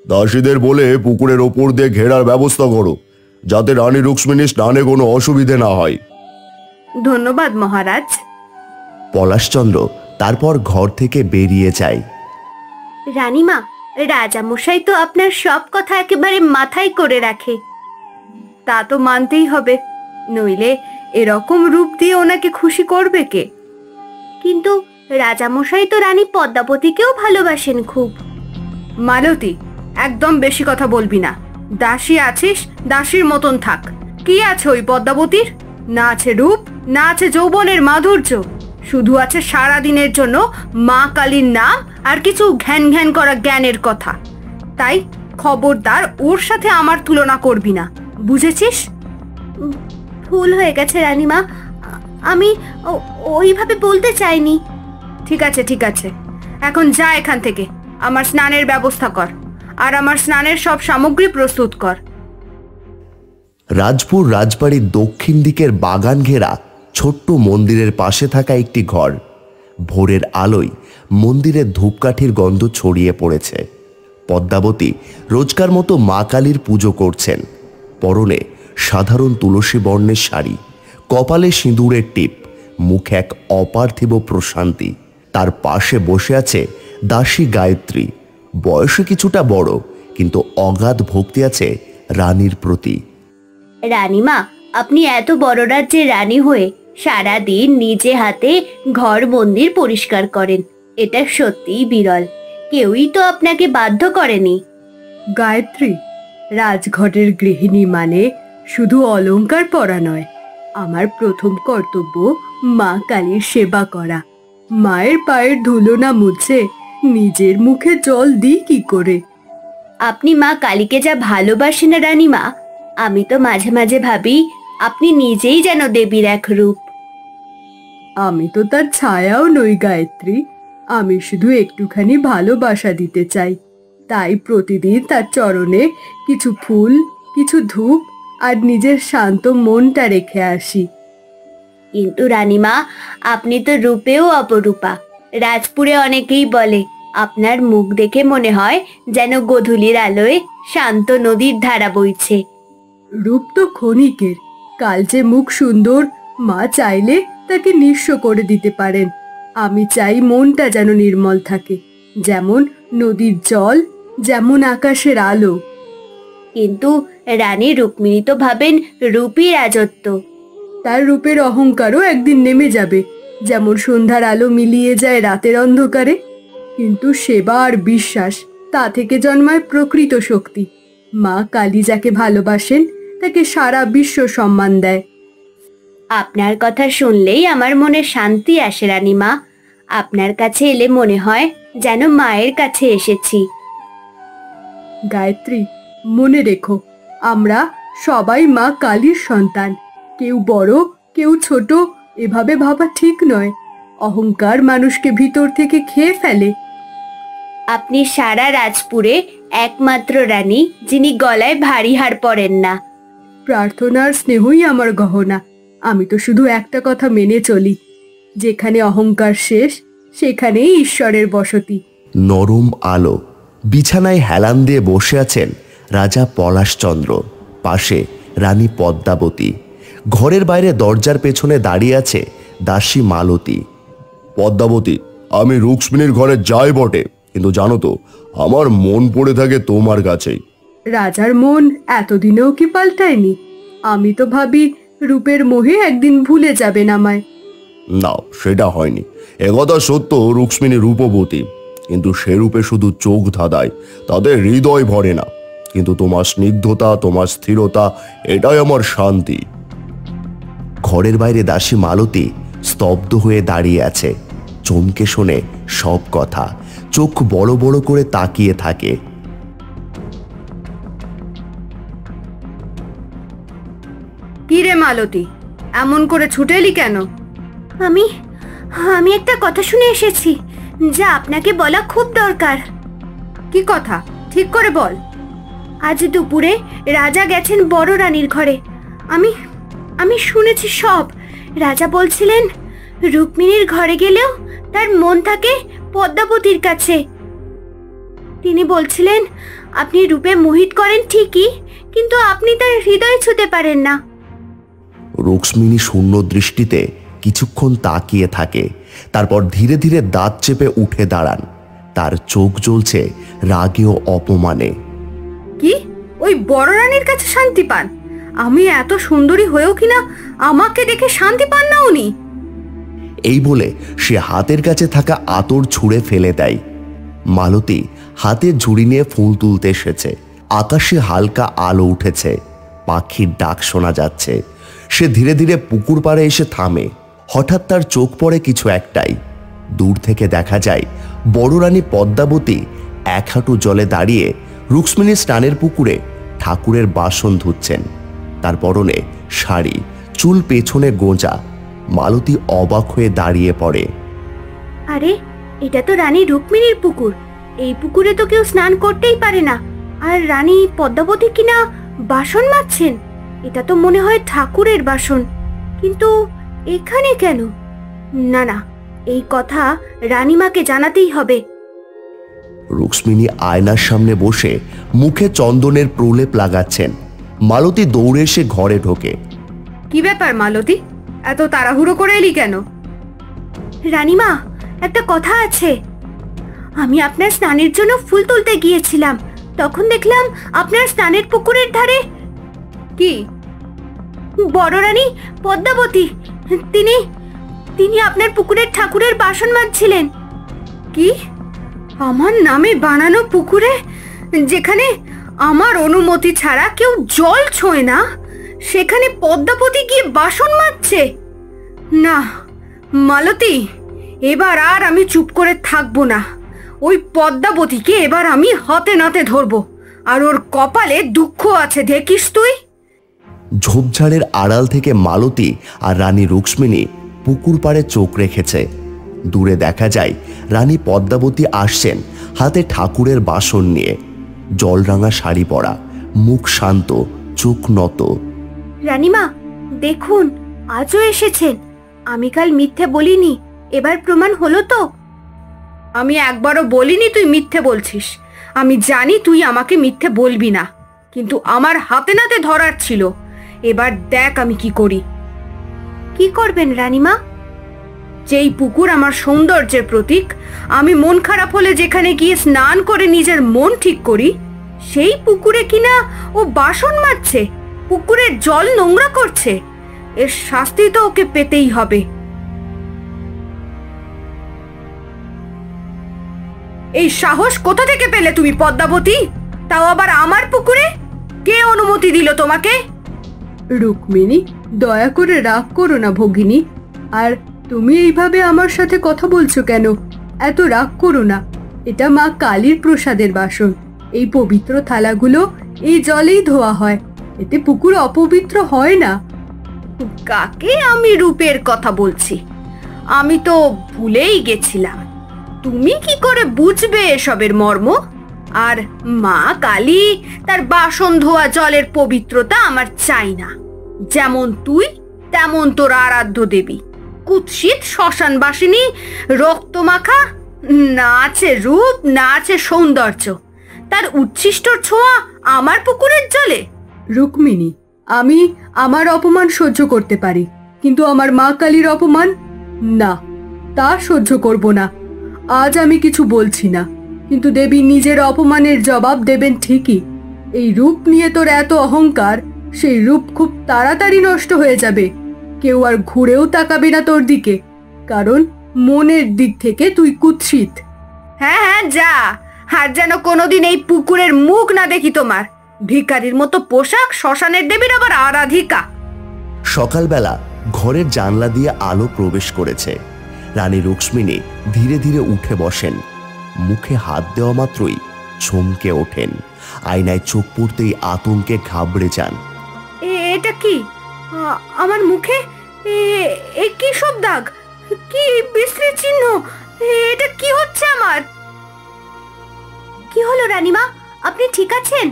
দাসীদের বলে পুকুরের ওপর দিয়ে ঘেরার ব্যবস্থা করো, যাতে রানী রুক্মিণী স্নানে কোনো অসুবিধে না হয়। ধন্যবাদ মহারাজ। পলাশচন্দ্র তারপর ঘর থেকে বেরিয়ে যায়। রানীমা, রাজামশাই তো আপনার সব কথা একেবারে মাথায় করে রাখে। তা তো মানতেই হবে, নইলে এরকম রূপ দিয়ে ওনাকে খুশি করবে কে? কিন্তু রাজামশাই তো রানী পদ্মাবতীকেও ভালোবাসেন খুব। মালতী, একদম বেশি কথা বলবি না। দাসী আছিস, দাসীর মতন থাক। কি আছে ওই পদ্মাবতীর? না আছে রূপ, না আছে যৌবনের মাধুর্য, শুধু আছে সারা দিনের জন্য মা কালীর নাম আর কিছু ঘ্যান ঘ্যান করা জ্ঞানের কথা। তাই খবরদার ওর সাথে আমার তুলনা করবি না, বুঝেছিস? ভুল হয়ে গেছে রানীমা, আমি ওইভাবে বলতে চাইনি। ঠিক আছে ঠিক আছে, এখন যা এখান থেকে, আমার স্নানের ব্যবস্থা কর আর আমার স্নানের সব সামগ্রী প্রস্তুত কর। রাজপুর রাজবাড়ির দক্ষিণ দিকের বাগান ঘেরা ছোট্ট মন্দিরের পাশে থাকা একটি ঘর। ভোরের আলোয় মন্দিরের ধূপকাঠির গন্ধ ছড়িয়ে পড়েছে। পদ্মাবতী রোজকার মতো মা কালীর পুজো করছেন। পরনে সাধারণ তুলসী বর্ণের শাড়ি, কপালে সিঁদুরের টিপ, মুখে এক অপার্থিব প্রশান্তি। তার পাশে বসে আছে দাসী গায়ত্রী। বয়সে কিছুটা বড়, কিন্তু অগাধ ভক্তি আছে রানীর প্রতি। রানীমা, আপনি এত বড় রাজ্যের রানী হয়ে সারা দিন নিজে হাতে ঘর মন্দির পরিষ্কার করেন, এটা সত্যিই বিরল। কেউই তো আপনাকে বাধ্য করেনি। গায়ত্রী, রাজঘরের গৃহিণী মানে শুধু অলংকার পরা নয়। আমার প্রথম কর্তব্য মা কালীর সেবা করা। মায়ের পায়ের ধুলো না মুছে নিজের মুখে জল দিই কি করে? আপনি মা কালীকে যা ভালোবাসেন রানীমা, আমি তো মাঝে মাঝে ভাবি আপনি নিজেই যেন দেবীর এক রূপ। আমি তো তার ছায়াও নই গায়ত্রী, আমি শুধু একটুখানি ভালোবাসা দিতে চাই। তাই প্রতিদিন তার চরণে কিছু ফুল, কিছু ধূপ আর নিজের শান্ত মনটা রেখে আসি। কিন্তু রানীমা, আপনি তো রূপেও অপরূপা। রাজপুরে অনেকেই বলে আপনার মুখ দেখে মনে হয় যেন গোধূলির আলোয় শান্ত নদীর ধারা বইছে। রূপ তো ক্ষণিকের, কাল যে মুখ সুন্দর, মা চাইলে তাকে নিঃস্ব করে দিতে পারেন। আমি চাই মনটা যেন নির্মল থাকে, যেমন নদীর জল, যেমন আকাশের আলো। কিন্তু রানী রুক্মিণী তো ভাবেন রূপই রাজত্ব। তার রূপের অহংকারও একদিন নেমে যাবে, যেমন সন্ধ্যার আলো মিলিয়ে যায় রাতের অন্ধকারে। কিন্তু সেবা আর বিশ্বাস, তা থেকে জন্মায় প্রকৃত শক্তি। মা কালী যাকে ভালোবাসেন তাকে সারা বিশ্ব সম্মান দেয়। আপনার কথা শুনলেই আমার মনে শান্তি আসে রানীমা। আপনার কাছে এলে মনে হয় যেন মায়ের কাছে এসেছি। গায়ত্রী, মনে রেখো, আমরা সবাই মা কালীর সন্তান। কেউ বড়, কেউ ছোট, এভাবে ভাবা ঠিক নয়। অহংকার মানুষকে ভিতর থেকে খেয়ে ফেলে। আপনি সারা রাজপুরে একমাত্র রানী যিনি গলায় ভারী হার পরেন না। প্রার্থনার স্নেহই আমার গহনা। আমি তো শুধু একটা কথা মেনে চলি, যেখানে অহংকার শেষ সেখানেই ঈশ্বরের বসতি। নরম আলো, বিছানায় হেলান দিয়ে বসে আছেন রাজা পলাশচন্দ্র, পাশে রানী পদ্মাবতী। ঘরের বাইরে দরজার পেছনে দাঁড়িয়ে আছে দাসী মালতী। পদ্মাবতী, আমি রুক্মিণীর ঘরে যাই বটে, কিন্তু জানো তো আমার মন পড়ে থাকে তোমার কাছেই। রাজার মন এতদিনেও কি পাল্টায়নি? আমি তো ভাবি রূপের মোহে একদিন ভুলে যাবেন আমায়। না, সেটা হয়নি। একথা সত্য, রুক্মিণী রূপবতী, কিন্তু সে রূপে শুধু চোখ ধাঁধায়, তাদের হৃদয় ভরে না। কিন্তু তোমার স্নিগ্ধতা, তোমার স্থিরতা, এটাই আমার শান্তি। ঘরের বাইরে দাসী মালতী স্তব্ধ হয়ে দাঁড়িয়ে আছে, চমকে শোনে সব কথা, চোখ বড় বড় করে তাকিয়ে থাকে। কি রে মালতী, এমন করে ছুটে এলি কেন? আমি আমি একটা কথা শুনে এসেছি, যা আপনাকে বলা খুব দরকার। কি কথা? ঠিক করে বল। আজ দুপুরে রাজা গেছেন বড় রানীর ঘরে। আমি আমি শুনেছি সব। রাজা বলছিলেন রুক্মিণীর ঘরে গেলেও তার মন থাকে পদ্মাবতীর কাছে। তিনি বলছিলেন আপনি রূপে মোহিত করেন ঠিকই, কিন্তু আপনি তার হৃদয় ছুঁতে পারেন না। রুক্মিণী শূন্য দৃষ্টিতে কিছুক্ষণ তাকিয়ে থাকে, তারপর ধীরে ধীরে দাঁত চেপে উঠে দাঁড়ান। তার চোখ জ্বলছে রাগে ও অপমানে। কি, ওই বড় রানীর কাছে শান্তি পান? আমি এত সুন্দরী হয়েও কিনা আমাকে দেখে শান্তি পান না উনি? এই বলে সে হাতের কাছে থাকা আতর ছুঁড়ে ফেলে দেয়। মালতী হাতের ঝুড়ি নিয়ে ফুল তুলতে এসেছে। আকাশে হালকা আলো উঠেছে, পাখির ডাক শোনা যাচ্ছে। সে ধীরে ধীরে পুকুর পাড়ে এসে থামে। হঠাৎ তার চোখ পড়ে কিছু একটাই। দূর থেকে দেখা যায় বড় রানী পদ্মাবতী এক হাঁটু জলে দাঁড়িয়ে রুক্মিণীর স্নানের পুকুরে ঠাকুরের বাসন ধুচ্ছেন। তার পরনে শাড়ি, চুল পেছনে গোঁজা। মালতী অবাক হয়ে দাঁড়িয়ে পড়ে। আরে, এটা তো রানী রুক্মিণীর পুকুর। এই পুকুরে তো কেউ স্নান করতেই পারে না। আর রানী পদ্মাবতী কিনা বাসন মাজছেন। এটা তো মনে হয় ঠাকুরের বাসন, কিন্তু এখানে কেন? না না, এই কথা রানীমাকে জানাতেই হবে। রুক্মিণী আয়নার সামনে বসে মুখে চন্দনের প্রলেপ লাগাচ্ছেন। মালতী দৌড়ে এসে ঘরে ঢোকে। কি ব্যাপার মালতী, এত তাড়াহুড়ো করে এলি কেন? রানীমা, একটা কথা আছে। আমি আপনার স্নানের জন্য ফুল তুলতে গিয়েছিলাম, তখন দেখলাম আপনার স্নানের পুকুরের ধারে কি? বড় রানী পদ্মাবতী। তিনি তিনি আপনার পুকুরের ঠাকুরের বাসন মাজছিলেন। কি? আমার নামে বানানো পুকুরে, যেখানে আমার অনুমতি ছাড়া কেউ জল ছোঁয় না, সেখানে পদ্মাবতী গিয়ে বাসন মাজছে? না মালতী, এবার আর আমি চুপ করে থাকবো না। ওই পদ্মাবতীকে এবার আমি হাতে নাতে ধরবো, আর ওর কপালে দুঃখ আছে, দেখিস তুই। ঝোপঝাড়ের আড়াল থেকে মালতী আর রানী রুক্মিণী পুকুর পাড়ে চোখ রেখেছে। দূরে দেখা যায় রানী পদ্মাবতী আসছেন হাতে ঠাকুরের বাসন নিয়ে। জলরাঙা শাড়ি পরা, মুখ শান্ত, চোখ নত। রানীমা, দেখুন, আজও এসেছেন। আমি কাল মিথ্যে বলিনি, এবার প্রমাণ হলো তো? আমি একবারও বলিনি তুই মিথ্যে বলছিস। আমি জানি তুই আমাকে মিথ্যে বলবি না, কিন্তু আমার হাতে নাতে ধরার ছিল। এবার দেখ আমি কি করি। কি করবেন রানীমা? যেই পুকুর আমার সৌন্দর্যের প্রতীক, আমি মন খারাপ হলে যেখানে গিয়ে স্নান করে নিজের মন ঠিক করি, সেই পুকুরে কিনা ও বাসন মাজছে, পুকুরের জল নোংরা করছে। এর শাস্তি তো ওকে পেতেই হবে। এই সাহস কোথা থেকে পেলে তুমি পদ্মাবতী? তাও আবার আমার পুকুরে? কে অনুমতি দিল তোমাকে? রুক্মিণী, দয়া করে রাগ করো না ভগিনী। আর তুমি এইভাবে আমার সাথে কথা বলছো কেন? এত রাগ করো না। এটা মা কালীর প্রসাদের বাসন। এই পবিত্র থালাগুলো এই জলেই ধোয়া হয়, এতে পুকুর অপবিত্র হয় না। কাকে আমি রূপের কথা বলছি? আমি তো ভুলেই গেছিলাম। তুমি কি করে বুঝবে এসবের মর্ম? আর মা কালী, তার বাসন ধোয়া জলের পবিত্রতা আমার চাই না। যেমন তুই তেমন তোর আরাধ্য দেবী, কুৎসিত শ্মশানবাসিনী, রক্তমাখা। না আছে রূপ, না আছে সৌন্দর্য, তার উচ্ছিষ্টর ছোঁয়া আমার পুকুরের জলে। রুক্মিণী, আমি আমার অপমান সহ্য করতে পারি, কিন্তু আমার মা কালীর অপমান না। তা সহ্য করব না। আজ আমি কিছু বলছি না, কিন্তু দেবী নিজের অপমানের জবাব দেবেন ঠিকই। এই রূপ নিয়ে তোর এত অহংকার, সেই রূপ খুব তাড়াতাড়ি নষ্ট হয়ে যাবে। কেউ আর ঘুরেও তাকাবে না তোর দিকে, কারণ মনের দিক থেকে তুই কুৎসিত। হ্যাঁ হ্যাঁ, যা, আর যেন কোনোদিন এই পুকুরের মুখ না দেখি তোমার। ভিখারির মতো পোশাক, শ্মশানের দেবীর আবার আরাধিকা। সকালবেলা ঘরের জানলা দিয়ে আলো প্রবেশ করেছে। রানী রুক্মিণী ধীরে ধীরে উঠে বসেন। মুখে হাত দেওয়া মাত্রই চমকে ওঠেন। আয়নায় চোখ পড়তেই আতঙ্কে ঘাবড়ে যান। এটা কি আমার মুখে? এ কি সব দাগ, কি বিশ্রী চিহ্ন? এটা কি হচ্ছে আমার? কি হলো রানীমা, আপনি ঠিক আছেন?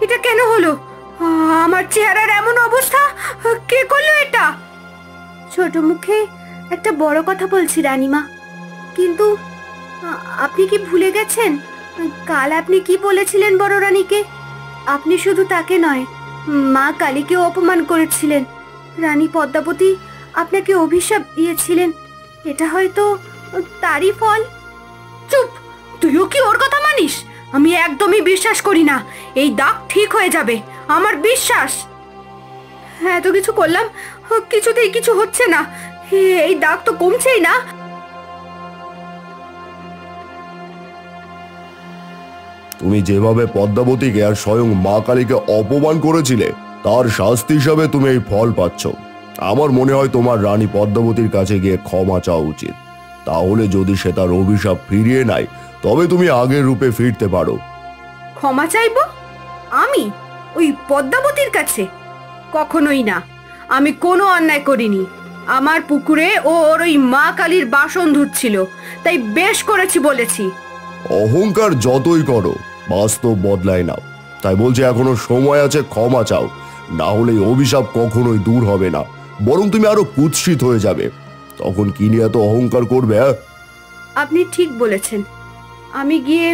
এটা কেন হলো? আমার চেহারার এমন অবস্থা, কে করলো এটা? ছোট মুখে একটা বড় কথা বলছি রানীমা, কিন্তু আপনি কি ভুলে গেছেন কাল আপনি কি বলেছিলেন বড় রানীকে? আপনি শুধু তাকে নয়, মা কালীকেও অপমান করেছিলেন। রানী পদ্মাবতী আপনাকে অভিশাপ দিয়েছিলেন। এটা হয়তো তারই ফল। চুপ, তুইও কি ওর কথা মানিস? আমি একদমই বিশ্বাস করি না এই দাগ ঠিক হয়ে যাবে, আমার বিশ্বাস। এত কিছু করলাম, কিছুতেই কিছু হচ্ছে না। এই দাগ তো কমছেই না। তুমি যেভাবে পদ্মাবতীকে আর স্বয়ং মা কালীকে অপমান করেছিলে, তার শাস্তি হিসাবে তুমি এই ফল পাচ্ছ। আমার মনে হয় তোমার রানী পদ্মাবতীর কাছে গিয়ে ক্ষমা চাওয়া উচিত। তাহলে যদি সে তার অভিশাপ ফিরিয়ে নেয়, তবে তুমি আগের রূপে ফিরতে পারো। ক্ষমা চাইবো আমি ওই পদ্মাবতীর কাছে? কখনোই না। আমি কোনো অন্যায় করিনি। আমার পুকুরে ওর ওই মা কালীর বাসন ধুচ্ছিল, তাই বেশ করেছি বলেছি। অহংকার যতই করো, বাস্তব বদলায় না। তাই বলছে এখনো সময় আছে, ক্ষমা চাও। না হলে অভিশাপ কখনোই দূর হবে না, বরং তুমি আরো কুৎসিত হয়ে যাবে। তখন কি নিয়ে এত অহংকার করবে? আপনি ঠিক বলেছেন। আমি গিয়ে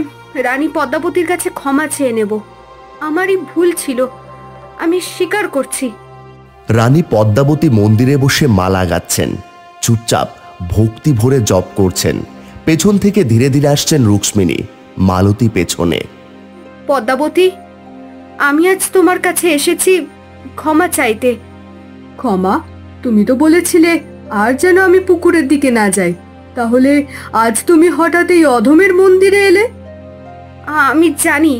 রানী পদ্মাবতীর কাছে ক্ষমা চেয়ে নেব। আমারই ভুল ছিল, আমি স্বীকার করছি। রানী পদ্মাবতী মন্দিরে বসে মালা গাচ্ছেন, চুপচাপ ভক্তি ভরে জপ করছেন। পেছন থেকে ধীরে ধীরে আসছেন রুক্মিণী, মালতী পেছনে। পদ্মাবতী, আমি আজ তোমার কাছে এসেছি ক্ষমা চাইতে। ক্ষমা? তুমি তো বলেছিলে আর যেন আমি পুকুরের দিকে না যাই, তাহলে আজ তুমি হঠাৎ এই অধমের মন্দিরে এলে? আমি জানি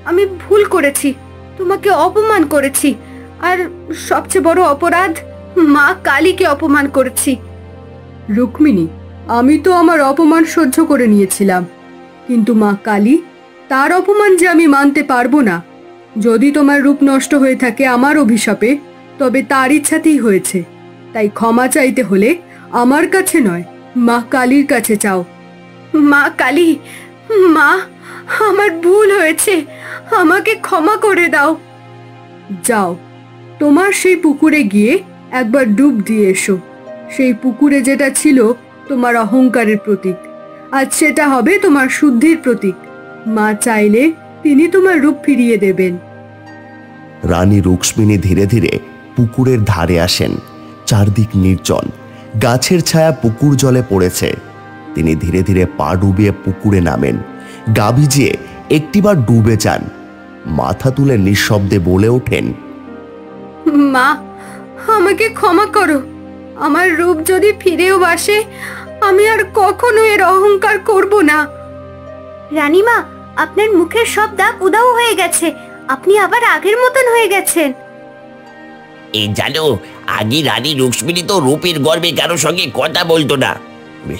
আমি ভুল করেছি, তোমাকে অপমান করেছি, আর সবচেয়ে বড় অপরাধ, মা কালীকে অপমান করেছি। রুক্মিণী, আমি তো আমার অপমান সহ্য করে নিয়েছিলাম, কিন্তু মা কালী, তার অপমান যে আমি মানতে পারবো না। যদি তোমার রূপ নষ্ট হয়ে থাকে আমার অভিশাপে, তবে তার ইচ্ছাতেই হয়েছে। তাই ক্ষমা চাইতে হলে আমার কাছে নয়, মা কালীর কাছে চাও। মা কালী, মা, আমার ভুল হয়েছে, আমাকে ক্ষমা করে দাও। যাও, তোমার সেই পুকুরে গিয়ে একবার ডুব দিয়ে এসো। সেই পুকুরে যেটা ছিল তোমার অহংকারের প্রতীক, আজ সেটা হবে তোমার শুদ্ধির প্রতীক। মা চাইলে তিনি তোমার রূপ ফিরিয়ে দেবেন। রানী রুক্মিণী ধীরে ধীরে পুকুরের ধারে আসেন। চারদিক নির্জন, গাছের ছায়া পুকুর জলে পড়েছে। তিনি ধীরে ধীরে পা ডুবিয়ে পুকুরে নামেন। গা ভিজিয়ে একটিবার ডুবে যান। মাথা তুলে নিঃশব্দে বলে ওঠেন, মা, আমাকে ক্ষমা করো। আমার রূপ যদি ফিরেও আসে, আমি আর কখনো এর অহংকার করব না। রানীমা, আপনার মুখের সব দাগ উধাও হয়ে গেছে, আপনি আবার আগের মতন হয়ে গেছেন। এই জানো, আগে রানী রুক্মিণী তো রূপের গর্বে কারোর সঙ্গে কথা বলতো না।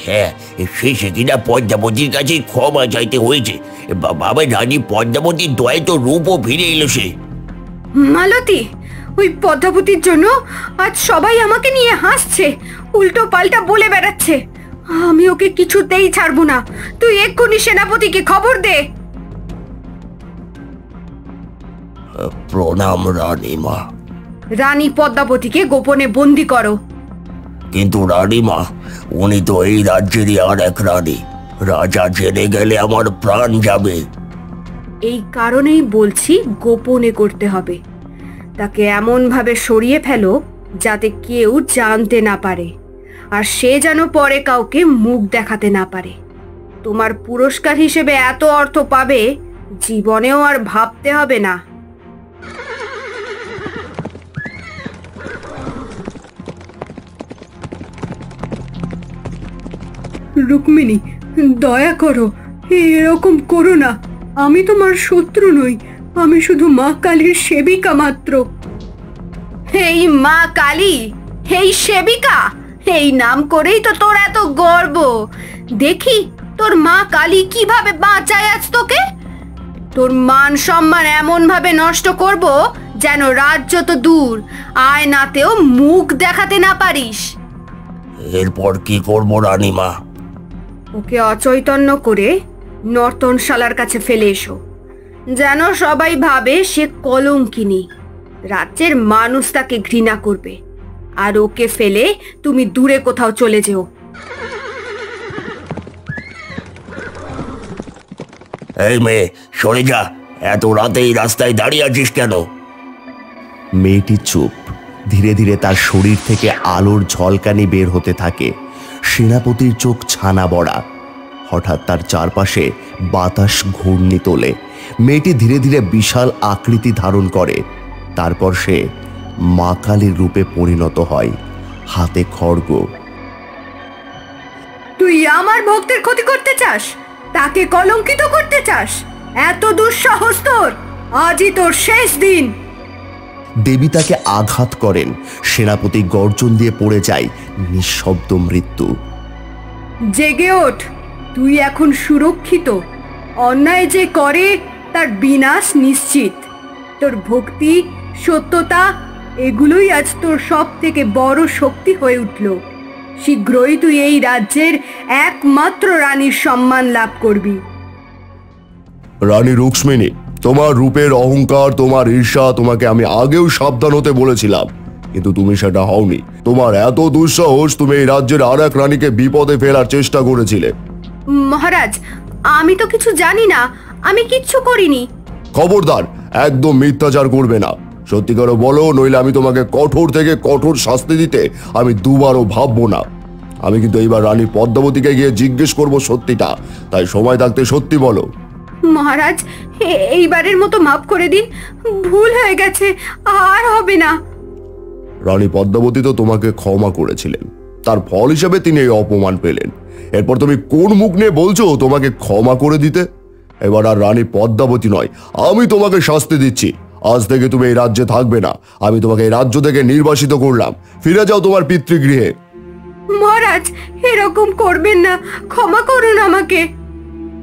হ্যাঁ, শেষে কিনা পদ্মাবতীর কাছে ক্ষমা চাইতে হয়েছে। বাবা, রানী পদ্মাবতীর দয়ায় তো রূপও ফিরে এলো সে। মালতী, ওই পদ্মাবতীর জন্য আজ সবাই আমাকে নিয়ে হাসছে, উল্টো পাল্টা বলে বেড়াচ্ছে। আমি ওকে কিছুতেই ছাড়বো না। তুই এক্ষুনি সেনাপতিকে খবর দে। প্রণাম রানীমা। রানী পদ্মাবতীকে গোপনে বন্দি করো। কিন্তু রানীমা, উনি তো এই রাজ্যেরই আর এক রানী। রাজা জেনে গেলে আমার প্রাণ যাবে। এই কারণেই বলছি গোপনে করতে হবে। তাকে এমন ভাবে সরিয়ে ফেলো যাতে কেউ জানতে না পারে। আর সে যেন পরে কাউকে মুখ দেখাতে না পারে। তোমার পুরস্কার হিসেবে এত অর্থ পাবে, জীবনেও আর ভাবতে হবে না। রুক্মিণী, দয়া করো, এরকম করো না। আমি তোমার শত্রু নই, আমি শুধু মা কালীর সেবিকা মাত্র। এই মা কালী, এই সেবিকা, এই নাম করেই তো তোর এত গর্ব। দেখি তোর মা কালী কিভাবে বাঁচায় আজ তোকে। তোর মান সম্মান এমন ভাবে নষ্ট করব যেন রাজ্য তো দূর, আয়নাতেও মুখ দেখাতে না পারিস। এরপর কি করবো রানীমা? ওকে অচৈতন্য করে নর্তনশালার কাছে ফেলে এসো, যেন সবাই ভাবে সে কলঙ্কিনী। রাজ্যের মানুষ তাকে ঘৃণা করবে। আর ওকে ফেলে তুমি দূরে কোথাও চলে যেও। এই মেয়ে, সরে যা। এত রাতে এই রাস্তায় দাঁড়িয়ে আছিস কেন? মেয়েটি চুপ। ধীরে ধীরে তার শরীর থেকে আলোর ঝলকানি বের হতে থাকে। সেনাপতির চোখ ছানা বড়া। হঠাৎ তার চারপাশে বাতাস ঘূর্ণি তোলে। মেয়েটি ধীরে ধীরে বিশাল আকৃতি ধারণ করে। তারপর সে মা কালীর রূপে পরিণত হয়, হাতে খড়গ। তুই আমার ভক্তের ক্ষতি করতে চাস, তাকে কলঙ্কিত করতে চাস? এত দুঃসাহস তোর! আজই তোর শেষ দিন। দেবী তাকে আঘাত করেন। সেনাপতি গর্জন দিয়ে পড়ে যায়, নিঃশব্দ মৃত্যু। জেগে ওঠ, তুই এখন সুরক্ষিত। অন্যায় যে করে তার বিনাশ নিশ্চিত। তোর ভক্তি, সত্যতা, এগুলোই আজ তোর সব থেকে বড় শক্তি হয়ে উঠল। শীঘ্রই তুই এই রাজ্যের একমাত্র রানীর সম্মান লাভ করবি। রানী রুক্মিণী, তোমার রূপের অহংকার, তোমার ঈর্ষা, তোমাকে আমি আগেও সাবধান হতে বলেছিলাম, কিন্তু তুমি সেটা হওনি। তোমার এত দুঃসাহস, তুমি এই রাজ্যের আর এক রানীকে বিপদে ফেলার চেষ্টা করেছিলে। মহারাজ, আমি তো কিছু জানি না, আমি কিচ্ছু করিনি। খবরদার, একদম মিথ্যাচার করবে না। সত্যি করে বলো, নইলে আমি তোমাকে কঠোর থেকে কঠোর শাস্তি দিতে আমি দুবারও ভাববো না। আমি কিন্তু এইবার রানী পদ্মাবতীকে গিয়ে জিজ্ঞেস করব সত্যিটা, তাই সময় থাকতে সত্যি বলো। মহারাজ, এইবারের মতো মাফ করে দিন, ভুল হয়ে গেছে, আর হবে না। রানী পদ্মাবতী তো তোমাকে ক্ষমা করেছিলেন, তার ফল হিসেবে তিনি এই অপমান পেলেন। এরপর তুমি কোন মুখ নিয়ে বলছো তোমাকে ক্ষমা করে দিতে? এবার আর রানী পদ্মাবতী নয়, আমি তোমাকে শাস্তি দিচ্ছি। আজ থেকে তুমি এই রাজ্যে থাকবে না। আমি তোমাকে এই রাজ্য থেকে নির্বাসিত করলাম। ফিরে যাও তোমার পিতৃগৃহে। মহারাজ, এরকম করবেন না, ক্ষমা করুন আমাকে।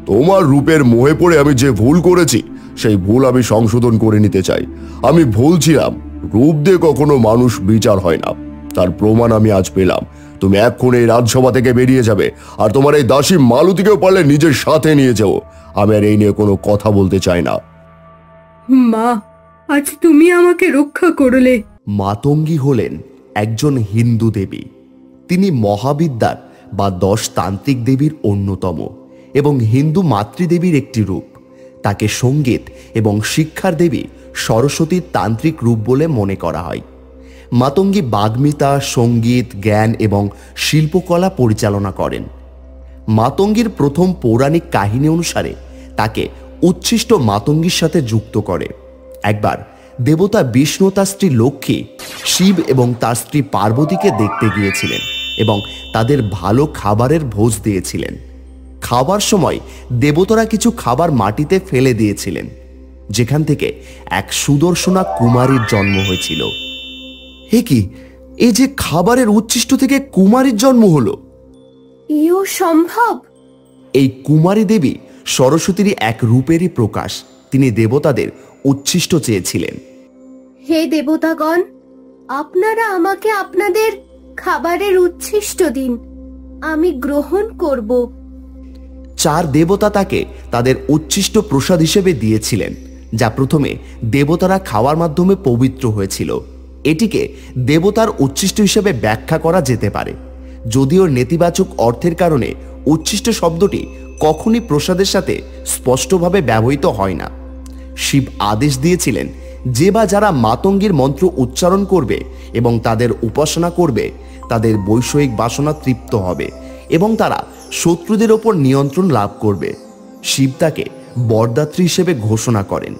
তোমার রূপের মোহে পড়ে আমি যে ভুল করেছি, সেই ভুল আমি সংশোধন করে নিতে চাই। আমি ভুলছিলাম, রূপ দিয়ে কখনো মানুষ বিচার হয় না, তার প্রমাণ আমি আজ পেলাম। তুমি এক্ষুনি এই রাজসভা থেকে বেরিয়ে যাবে, আর তোমার এই দাসী মালতীকেও পারলে নিজের সাথে নিয়ে যাও। আমি আর এই নিয়ে কোনো কথা বলতে চাই না। মা, আজ তুমি আমাকে রক্ষা করলে। মাতঙ্গী হলেন একজন হিন্দু দেবী। তিনি মহাবিদ্যার বা 10 তান্ত্রিক দেবীর অন্যতম এবং হিন্দু মাতৃদেবীর একটি রূপ। তাকে সঙ্গীত এবং শিক্ষার দেবী সরস্বতীর তান্ত্রিক রূপ বলে মনে করা হয়। মাতঙ্গী বাগ্মিতা, সঙ্গীত, জ্ঞান এবং শিল্পকলা পরিচালনা করেন। মাতঙ্গীর প্রথম পৌরাণিক কাহিনী অনুসারে তাকে উচ্ছিষ্ট মাতঙ্গীর সাথে যুক্ত করে। একবার দেবতা বিষ্ণু তার স্ত্রী লক্ষ্মী, শিব এবং তার স্ত্রী পার্বতীকে দেখতে গিয়েছিলেন এবং তাদের ভালো খাবারের ভোজ দিয়েছিলেন। খাবার সময় দেবতারা কিছু খাবার মাটিতে ফেলে দিয়েছিলেন, যেখান থেকে এক সুদর্শনা কুমারীর জন্ম হয়েছিল। হে কি, এই যে খাবারের উচ্ছিষ্ট থেকে কুমারীর জন্ম হলো! ইও সম্ভব? এই কুমারী দেবী সরস্বতীর এক রূপেরই প্রকাশ। তিনি দেবতাদের উচ্ছিষ্ট চেয়েছিলেন। হে দেবতাগণ, আপনারা আমাকে আপনাদের খাবারের উচ্ছিষ্ট দিন, আমি গ্রহণ করব। 4 দেবতা তাকে তাদের উচ্ছিষ্ট প্রসাদ হিসেবে দিয়েছিলেন, যা প্রথমে দেবতারা খাওয়ার মাধ্যমে পবিত্র হয়েছিল। এটিকে দেবতার উচ্ছিষ্ট হিসেবে ব্যাখ্যা করা যেতে পারে, যদিও নেতিবাচক অর্থের কারণে উচ্ছিষ্ট শব্দটি কখনই প্রসাদের সাথে স্পষ্টভাবে ব্যবহৃত হয় না। শিব আদেশ দিয়েছিলেন, যে বা যারা মাতঙ্গীর মন্ত্র উচ্চারণ করবে এবং তাদের উপাসনা করবে, তাদের বৈষয়িক বাসনা তৃপ্ত হবে এবং তারা শত্রুদের ওপর নিয়ন্ত্রণ লাভ করবে। শিব তাকে বরদাত্রী হিসেবে ঘোষণা করেন।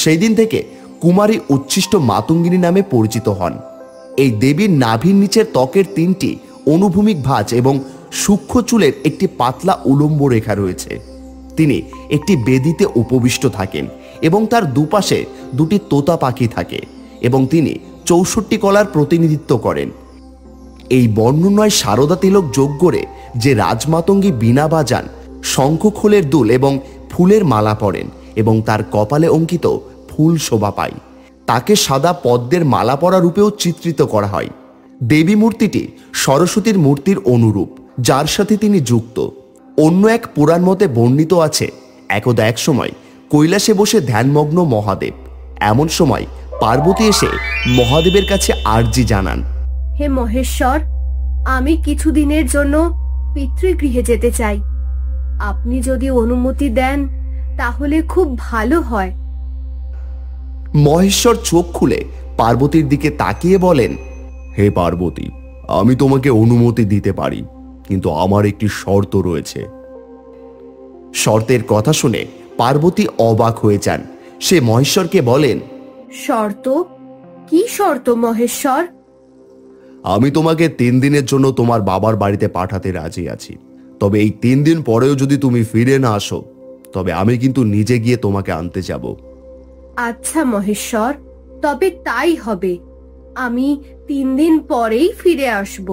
সেই দিন থেকে কুমারী উচ্ছিষ্ট মাতঙ্গিনী নামে পরিচিত হন। এই দেবীর নাভির নিচের ত্বকের 3টি অনুভূমিক ভাঁজ এবং সূক্ষ্ম চুলের একটি পাতলা উলম্ব রেখা রয়েছে। তিনি একটি বেদিতে উপবিষ্ট থাকেন এবং তার দুপাশে 2টি তোতা পাখি থাকে এবং তিনি 64 কলার প্রতিনিধিত্ব করেন। এই বর্ণনায় সারদা তিলক যোগ করে যে রাজমাতঙ্গী বীণা বাজান, শঙ্খখোলের দুল এবং ফুলের মালা পরেন এবং তার কপালে অঙ্কিত ফুল শোভা পায়, তাকে সাদা পদ্মের মালা পরা রূপেও চিত্রিত করা হয়। দেবী মূর্তিটি সরস্বতীর মূর্তির অনুরূপ, যার সাথে তিনি যুক্ত। অন্য এক পুরাণ মতে বর্ণিত আছে, একদা এক সময় কৈলাসে বসে ধ্যানমগ্ন মহাদেব। এমন সময় পার্বতী এসে মহাদেবের কাছে আর্জি জানান, হে মহেশ্বর, আমি কিছুদিনের জন্য পিতৃগৃহে যেতে চাই। আপনি যদি অনুমতি দেন তাহলে খুব ভালো হয়। মহেশ্বর চোখ খুলে পার্বতীর দিকে তাকিয়ে বলেন, হে পার্বতী, আমি তোমাকে অনুমতি দিতে পারি, কিন্তু আমার একটি শর্ত রয়েছে। শর্তের কথা শুনে পার্বতী অবাক হয়ে যান। সে মহেশ্বরকে বলেন, শর্ত? কি শর্ত মহেশ্বর? আমি তোমাকে 3 দিনের জন্য তোমার বাবার বাড়িতে পাঠাতে রাজি আছি, তবে এই 3 দিন পরেও যদি তুমি ফিরে না আসো তবে আমি কিন্তু নিজে গিয়ে তোমাকে আনতে যাব। আচ্ছা মহেশ্বর, তবে তাই হবে। আমি 3 দিন পরেই ফিরে আসব।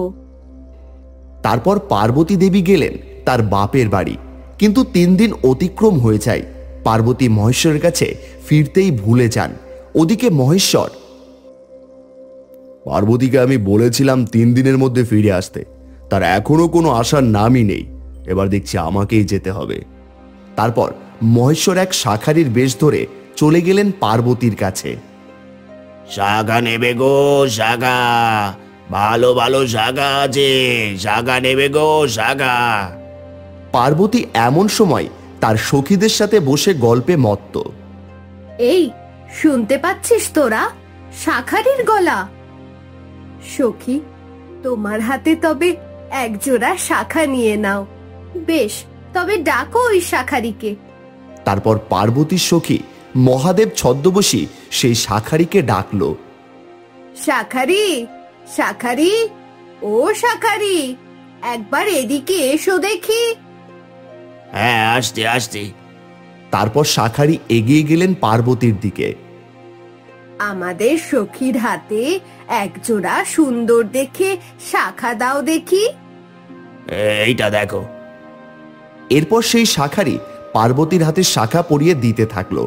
তারপর পার্বতী দেবী গেলেন তার বাপের বাড়ি, কিন্তু 3 দিন অতিক্রম হয়ে যায়। পার্বতী মহেশ্বরের কাছে ফিরতেই ভুলে যান। ওদিকে মহেশ্বর, পার্বতীকে আমি বলেছিলাম 3 দিনের মধ্যে ফিরে আসতে, তার এখনো কোনো আসার নামই নেই। এবার দেখছি আমাকেই যেতে হবে। তারপর মহেশ্বর এক শাখারির বেশ ধরে চলে গেলেন পার্বতীর কাছে। শাখা নেবে গো শাখা, ভালো ভালো শাখা আছে, শাখা নেবে গো শাখা। পার্বতী এমন সময় তার সখীদের সাথে বসে গল্পে মত্ত। এই শুনতে পাচ্ছিস তোরা? শাখারির গলা। সখী, তোমার হাতে তবে একজোড়া শাখা নিয়ে নাও। বেশ, তবে ডাকো ওই শাখারিকে। তারপর পার্বতীর সখী মহাদেব ছদ্মবেশী সেই শাখারিকে ডাকল। শাখারি, শাখারি, ও শাখারি, একবার এদিকে এসো দেখি। হ্যাঁ, আসতে আসতে। তারপর শাখারি এগিয়ে গেলেন পার্বতীর দিকে। আমাদের সখীর হাতে একজোড়া সুন্দর দেখে শাখা দাও দেখি। এইটা দেখো। এরপর সেই শাখারি পার্বতীর হাতে শাখা পরিয়ে দিতে থাকলো।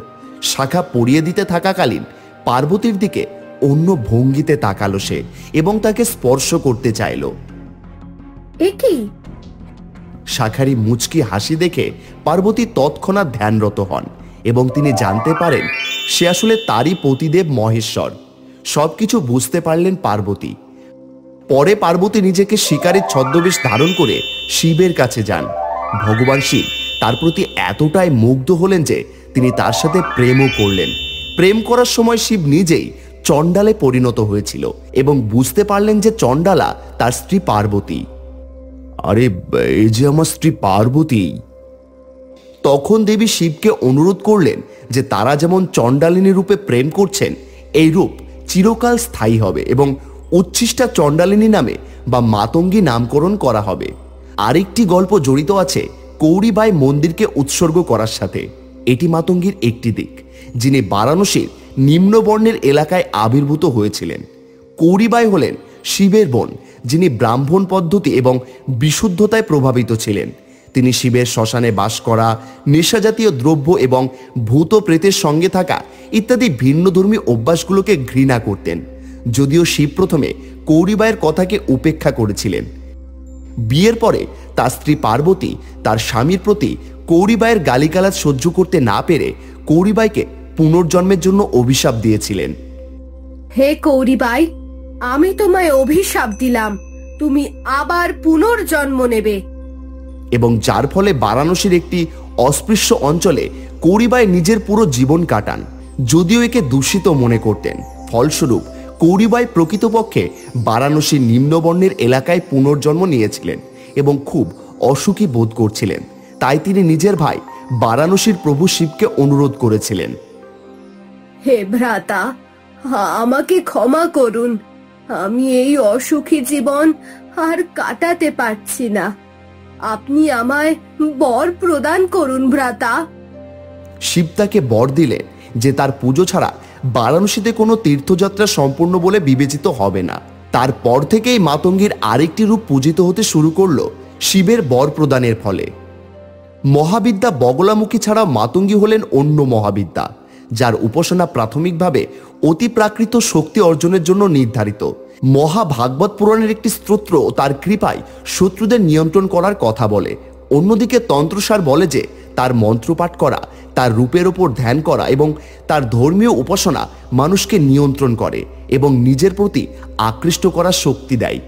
শাখা পরিয়ে দিতে থাকাকালীন পার্বতীর দিকে অন্য ভঙ্গিতে তাকালো সে এবং তাকে স্পর্শ করতে চাইল। এ কি? শাখারি মুচকি হাসি দেখে পার্বতী তৎক্ষণাৎ ধ্যানরত হন এবং তিনি জানতে পারেন সে আসলে তারই পতিদেব মহেশ্বর। সবকিছু বুঝতে পারলেন পার্বতী। পরে পার্বতী নিজেকে শিকারের ছদ্মবেশ ধারণ করে শিবের কাছে যান। ভগবান শিব তার প্রতি এতটাই মুগ্ধ হলেন যে তিনি তার সাথে প্রেমও করলেন। প্রেম করার সময় শিব নিজেই চণ্ডালে পরিণত হয়েছিল এবং বুঝতে পারলেন যে চণ্ডালা তার স্ত্রী পার্বতী। আরে, এই যে আমার স্ত্রী পার্বতী। তখন দেবী শিবকে অনুরোধ করলেন যে তারা যেমন চণ্ডালিনী রূপে প্রেম করছেন, এই রূপ চিরকাল স্থায়ী হবে এবং উচ্ছিষ্টা চণ্ডালিনী নামে বা মাতঙ্গী নামকরণ করা হবে। আরেকটি গল্প জড়িত আছে কৌরিবাই মন্দিরকে উৎসর্গ করার সাথে। এটি মাতঙ্গীর একটি দিক, যিনি বারাণসীর নিম্নবর্ণের এলাকায় আবির্ভূত হয়েছিলেন। কৌরিবাই হলেন শিবের বোন, যিনি ব্রাহ্মণ পদ্ধতি এবং বিশুদ্ধতায় প্রভাবিত ছিলেন। তিনি শিবের শ্মশানে বাস করা, নেশাজাতীয় দ্রব্য এবং ভূত প্রেতের সঙ্গে থাকা ইত্যাদি ভিন্নধর্মী অভ্যাসগুলোকে ঘৃণা করতেন। যদিও শিব প্রথমে কৌরিবাইয়ের কথাকে উপেক্ষা করেছিলেন। বিয়ের পরে তার স্ত্রী পার্বতী তার স্বামীর প্রতি কৌরিবাইয়ের গালিগালাজ সহ্য করতে না পেরে কৌরিবাইকে পুনর্জন্মের জন্য অভিশাপ দিয়েছিলেন। হে কৌরিবাই, আমি তোমায় অভিশাপ দিলাম, তুমি আবার পুনর্জন্ম নেবে। এবং যার ফলে বারাণসীর একটি অস্পৃশ্য অঞ্চলে কৌরিবাই নিজের পুরো জীবন কাটান, যদিও একে দূষিত মনে করতেন। ফলস্বরূপ গৌরীবাই প্রকৃতপক্ষে বারাণসীর নিম্নবর্ণের এলাকায় পুনর্জন্ম নিয়েছিলেন এবং খুব অসুখী বোধ করছিলেন। তাই তিনি নিজের ভাই বারাণসীর প্রভু শিবকে অনুরোধ করেছিলেন, হে ভ্রাতা, আমাকে ক্ষমা করুন। আমি এই অসুখী জীবন আর কাটাতে পারছি না। আপনি আমায় বর প্রদান করুন ভ্রাতা। শিব তাকে বর দিলেন যে তার পুজো ছাড়া বারাণসীতে কোনো তীর্থযাত্রা সম্পূর্ণ বলে বিবেচিত হবে না। তারপর থেকেই মাতঙ্গীর আরেকটি রূপ পূজিত হতে শুরু করলো শিবের বর প্রদানের ফলে। মহাবিদ্যা বগলামুখী ছাড়া মাতঙ্গী হলেন অন্য মহাবিদ্যা, যার উপাসনা প্রাথমিকভাবে অতি প্রাকৃত শক্তি অর্জনের জন্য নির্ধারিত। মহাভাগবত পুরাণের একটি স্তোত্র তার কৃপায় শত্রুদের নিয়ন্ত্রণ করার কথা বলে। অন্যদিকে তন্ত্রসার বলে যে তার মন্ত্রপাঠ করা, তার রূপের ওপর ধ্যান করা এবং তার ধর্মীয় উপাসনা মানুষকে নিয়ন্ত্রণ করে এবং নিজের প্রতি আকৃষ্ট করার শক্তি দেয়।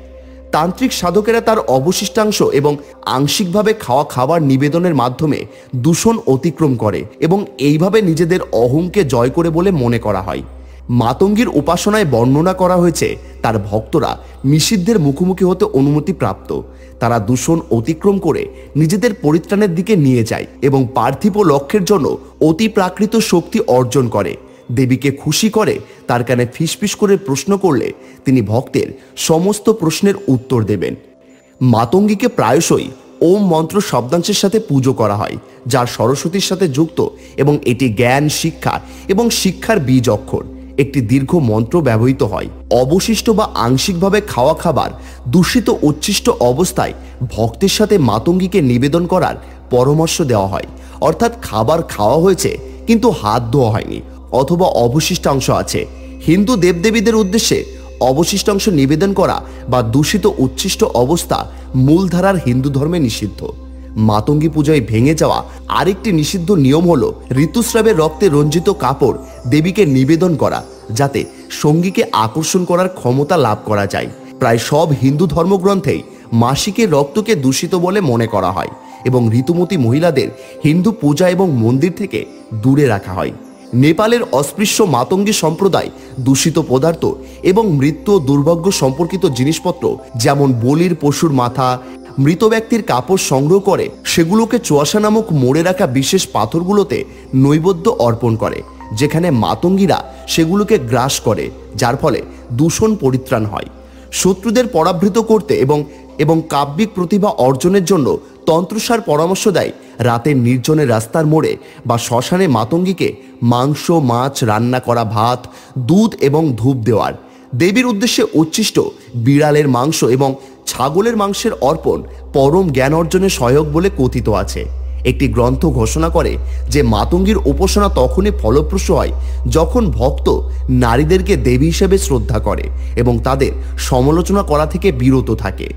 তান্ত্রিক সাধকেরা তার অবশিষ্টাংশ এবং আংশিকভাবে খাওয়া খাবার নিবেদনের মাধ্যমে দূষণ অতিক্রম করে এবং এইভাবে নিজেদের অহংকে জয় করে বলে মনে করা হয়। মাতঙ্গীর উপাসনায় বর্ণনা করা হয়েছে তার ভক্তরা নিষিদ্ধের মুখোমুখি হতে অনুমতি প্রাপ্ত। তারা দূষণ অতিক্রম করে নিজেদের পরিত্রাণের দিকে নিয়ে যায় এবং পার্থিব লক্ষ্যের জন্য অতি প্রাকৃত শক্তি অর্জন করে। দেবীকে খুশি করে তার কানে ফিসফিস করে প্রশ্ন করলে তিনি ভক্তের সমস্ত প্রশ্নের উত্তর দেবেন। মাতঙ্গীকে প্রায়শই ওম মন্ত্র শব্দাংশের সাথে পুজো করা হয়, যা সরস্বতীর সাথে যুক্ত এবং এটি জ্ঞান, শিক্ষা এবং শিক্ষার বীজ অক্ষর। একটি দীর্ঘ মন্ত্র ব্যবহৃত হয়। অবশিষ্ট বা আংশিকভাবে খাওয়া খাবার দূষিত উচ্ছিষ্ট অবস্থায় ভক্তের সাথে মাতঙ্গীকে নিবেদন করার পরামর্শ দেওয়া হয়। অর্থাৎ খাবার খাওয়া হয়েছে কিন্তু হাত ধোয়া হয়নি অথবা অবশিষ্টাংশ আছে। হিন্দু দেবদেবীদের উদ্দেশ্যে অবশিষ্টাংশ নিবেদন করা বা দূষিত উচ্ছিষ্ট অবস্থা মূলধারার হিন্দু ধর্মে নিষিদ্ধ। মাতঙ্গী পূজায় ভেঙে যাওয়া আরেকটি নিষিদ্ধ নিয়ম হলো ঋতুস্রাবের রক্তে রঞ্জিত কাপড় দেবীকে নিবেদন করা, যাতে সঙ্গীকে আকর্ষণ করার ক্ষমতা লাভ করা যায়। প্রায় সব হিন্দু ধর্মগ্রন্থেই মাসিকের রক্তকে দূষিত বলে মনে করা হয় এবং ঋতুমতী মহিলাদের হিন্দু পূজা এবং মন্দির থেকে দূরে রাখা হয়। নেপালের অস্পৃশ্য মাতঙ্গী সম্প্রদায় দূষিত পদার্থ এবং মৃত্যু ও দুর্ভাগ্য সম্পর্কিত জিনিসপত্র যেমন বলির পশুর মাথা, মৃত ব্যক্তির কাপড় সংগ্রহ করে সেগুলোকে চুয়াশা নামক মোড়ে রাখা বিশেষ পাথরগুলোতে নৈবেদ্য অর্পণ করে, যেখানে মাতঙ্গীরা সেগুলোকে গ্রাস করে, যার ফলে দূষণ পরিত্রাণ হয়। শত্রুদের পরাভূত করতে এবং কাব্যিক প্রতিভা অর্জনের জন্য তন্ত্রসার পরামর্শ দেয় রাতের নির্জনে রাস্তার মোড়ে বা শ্মশানে মাতঙ্গীকে মাংস, মাছ, রান্না করা ভাত, দুধ এবং ধূপ দেওয়ার। দেবীর উদ্দেশ্যে উচ্ছিষ্ট বিড়ালের মাংস এবং ছাগলের মাংসের অর্পণ পরম জ্ঞান অর্জনে সহায়ক বলে কথিত আছে। একটি গ্রন্থ ঘোষণা করে যে মাতঙ্গীর উপাসনা তখনই ফলপ্রসূ হয় যখন ভক্ত নারীদেরকে দেবী হিসেবে শ্রদ্ধা করে এবং তাদের সমালোচনা করা থেকে বিরত থাকে।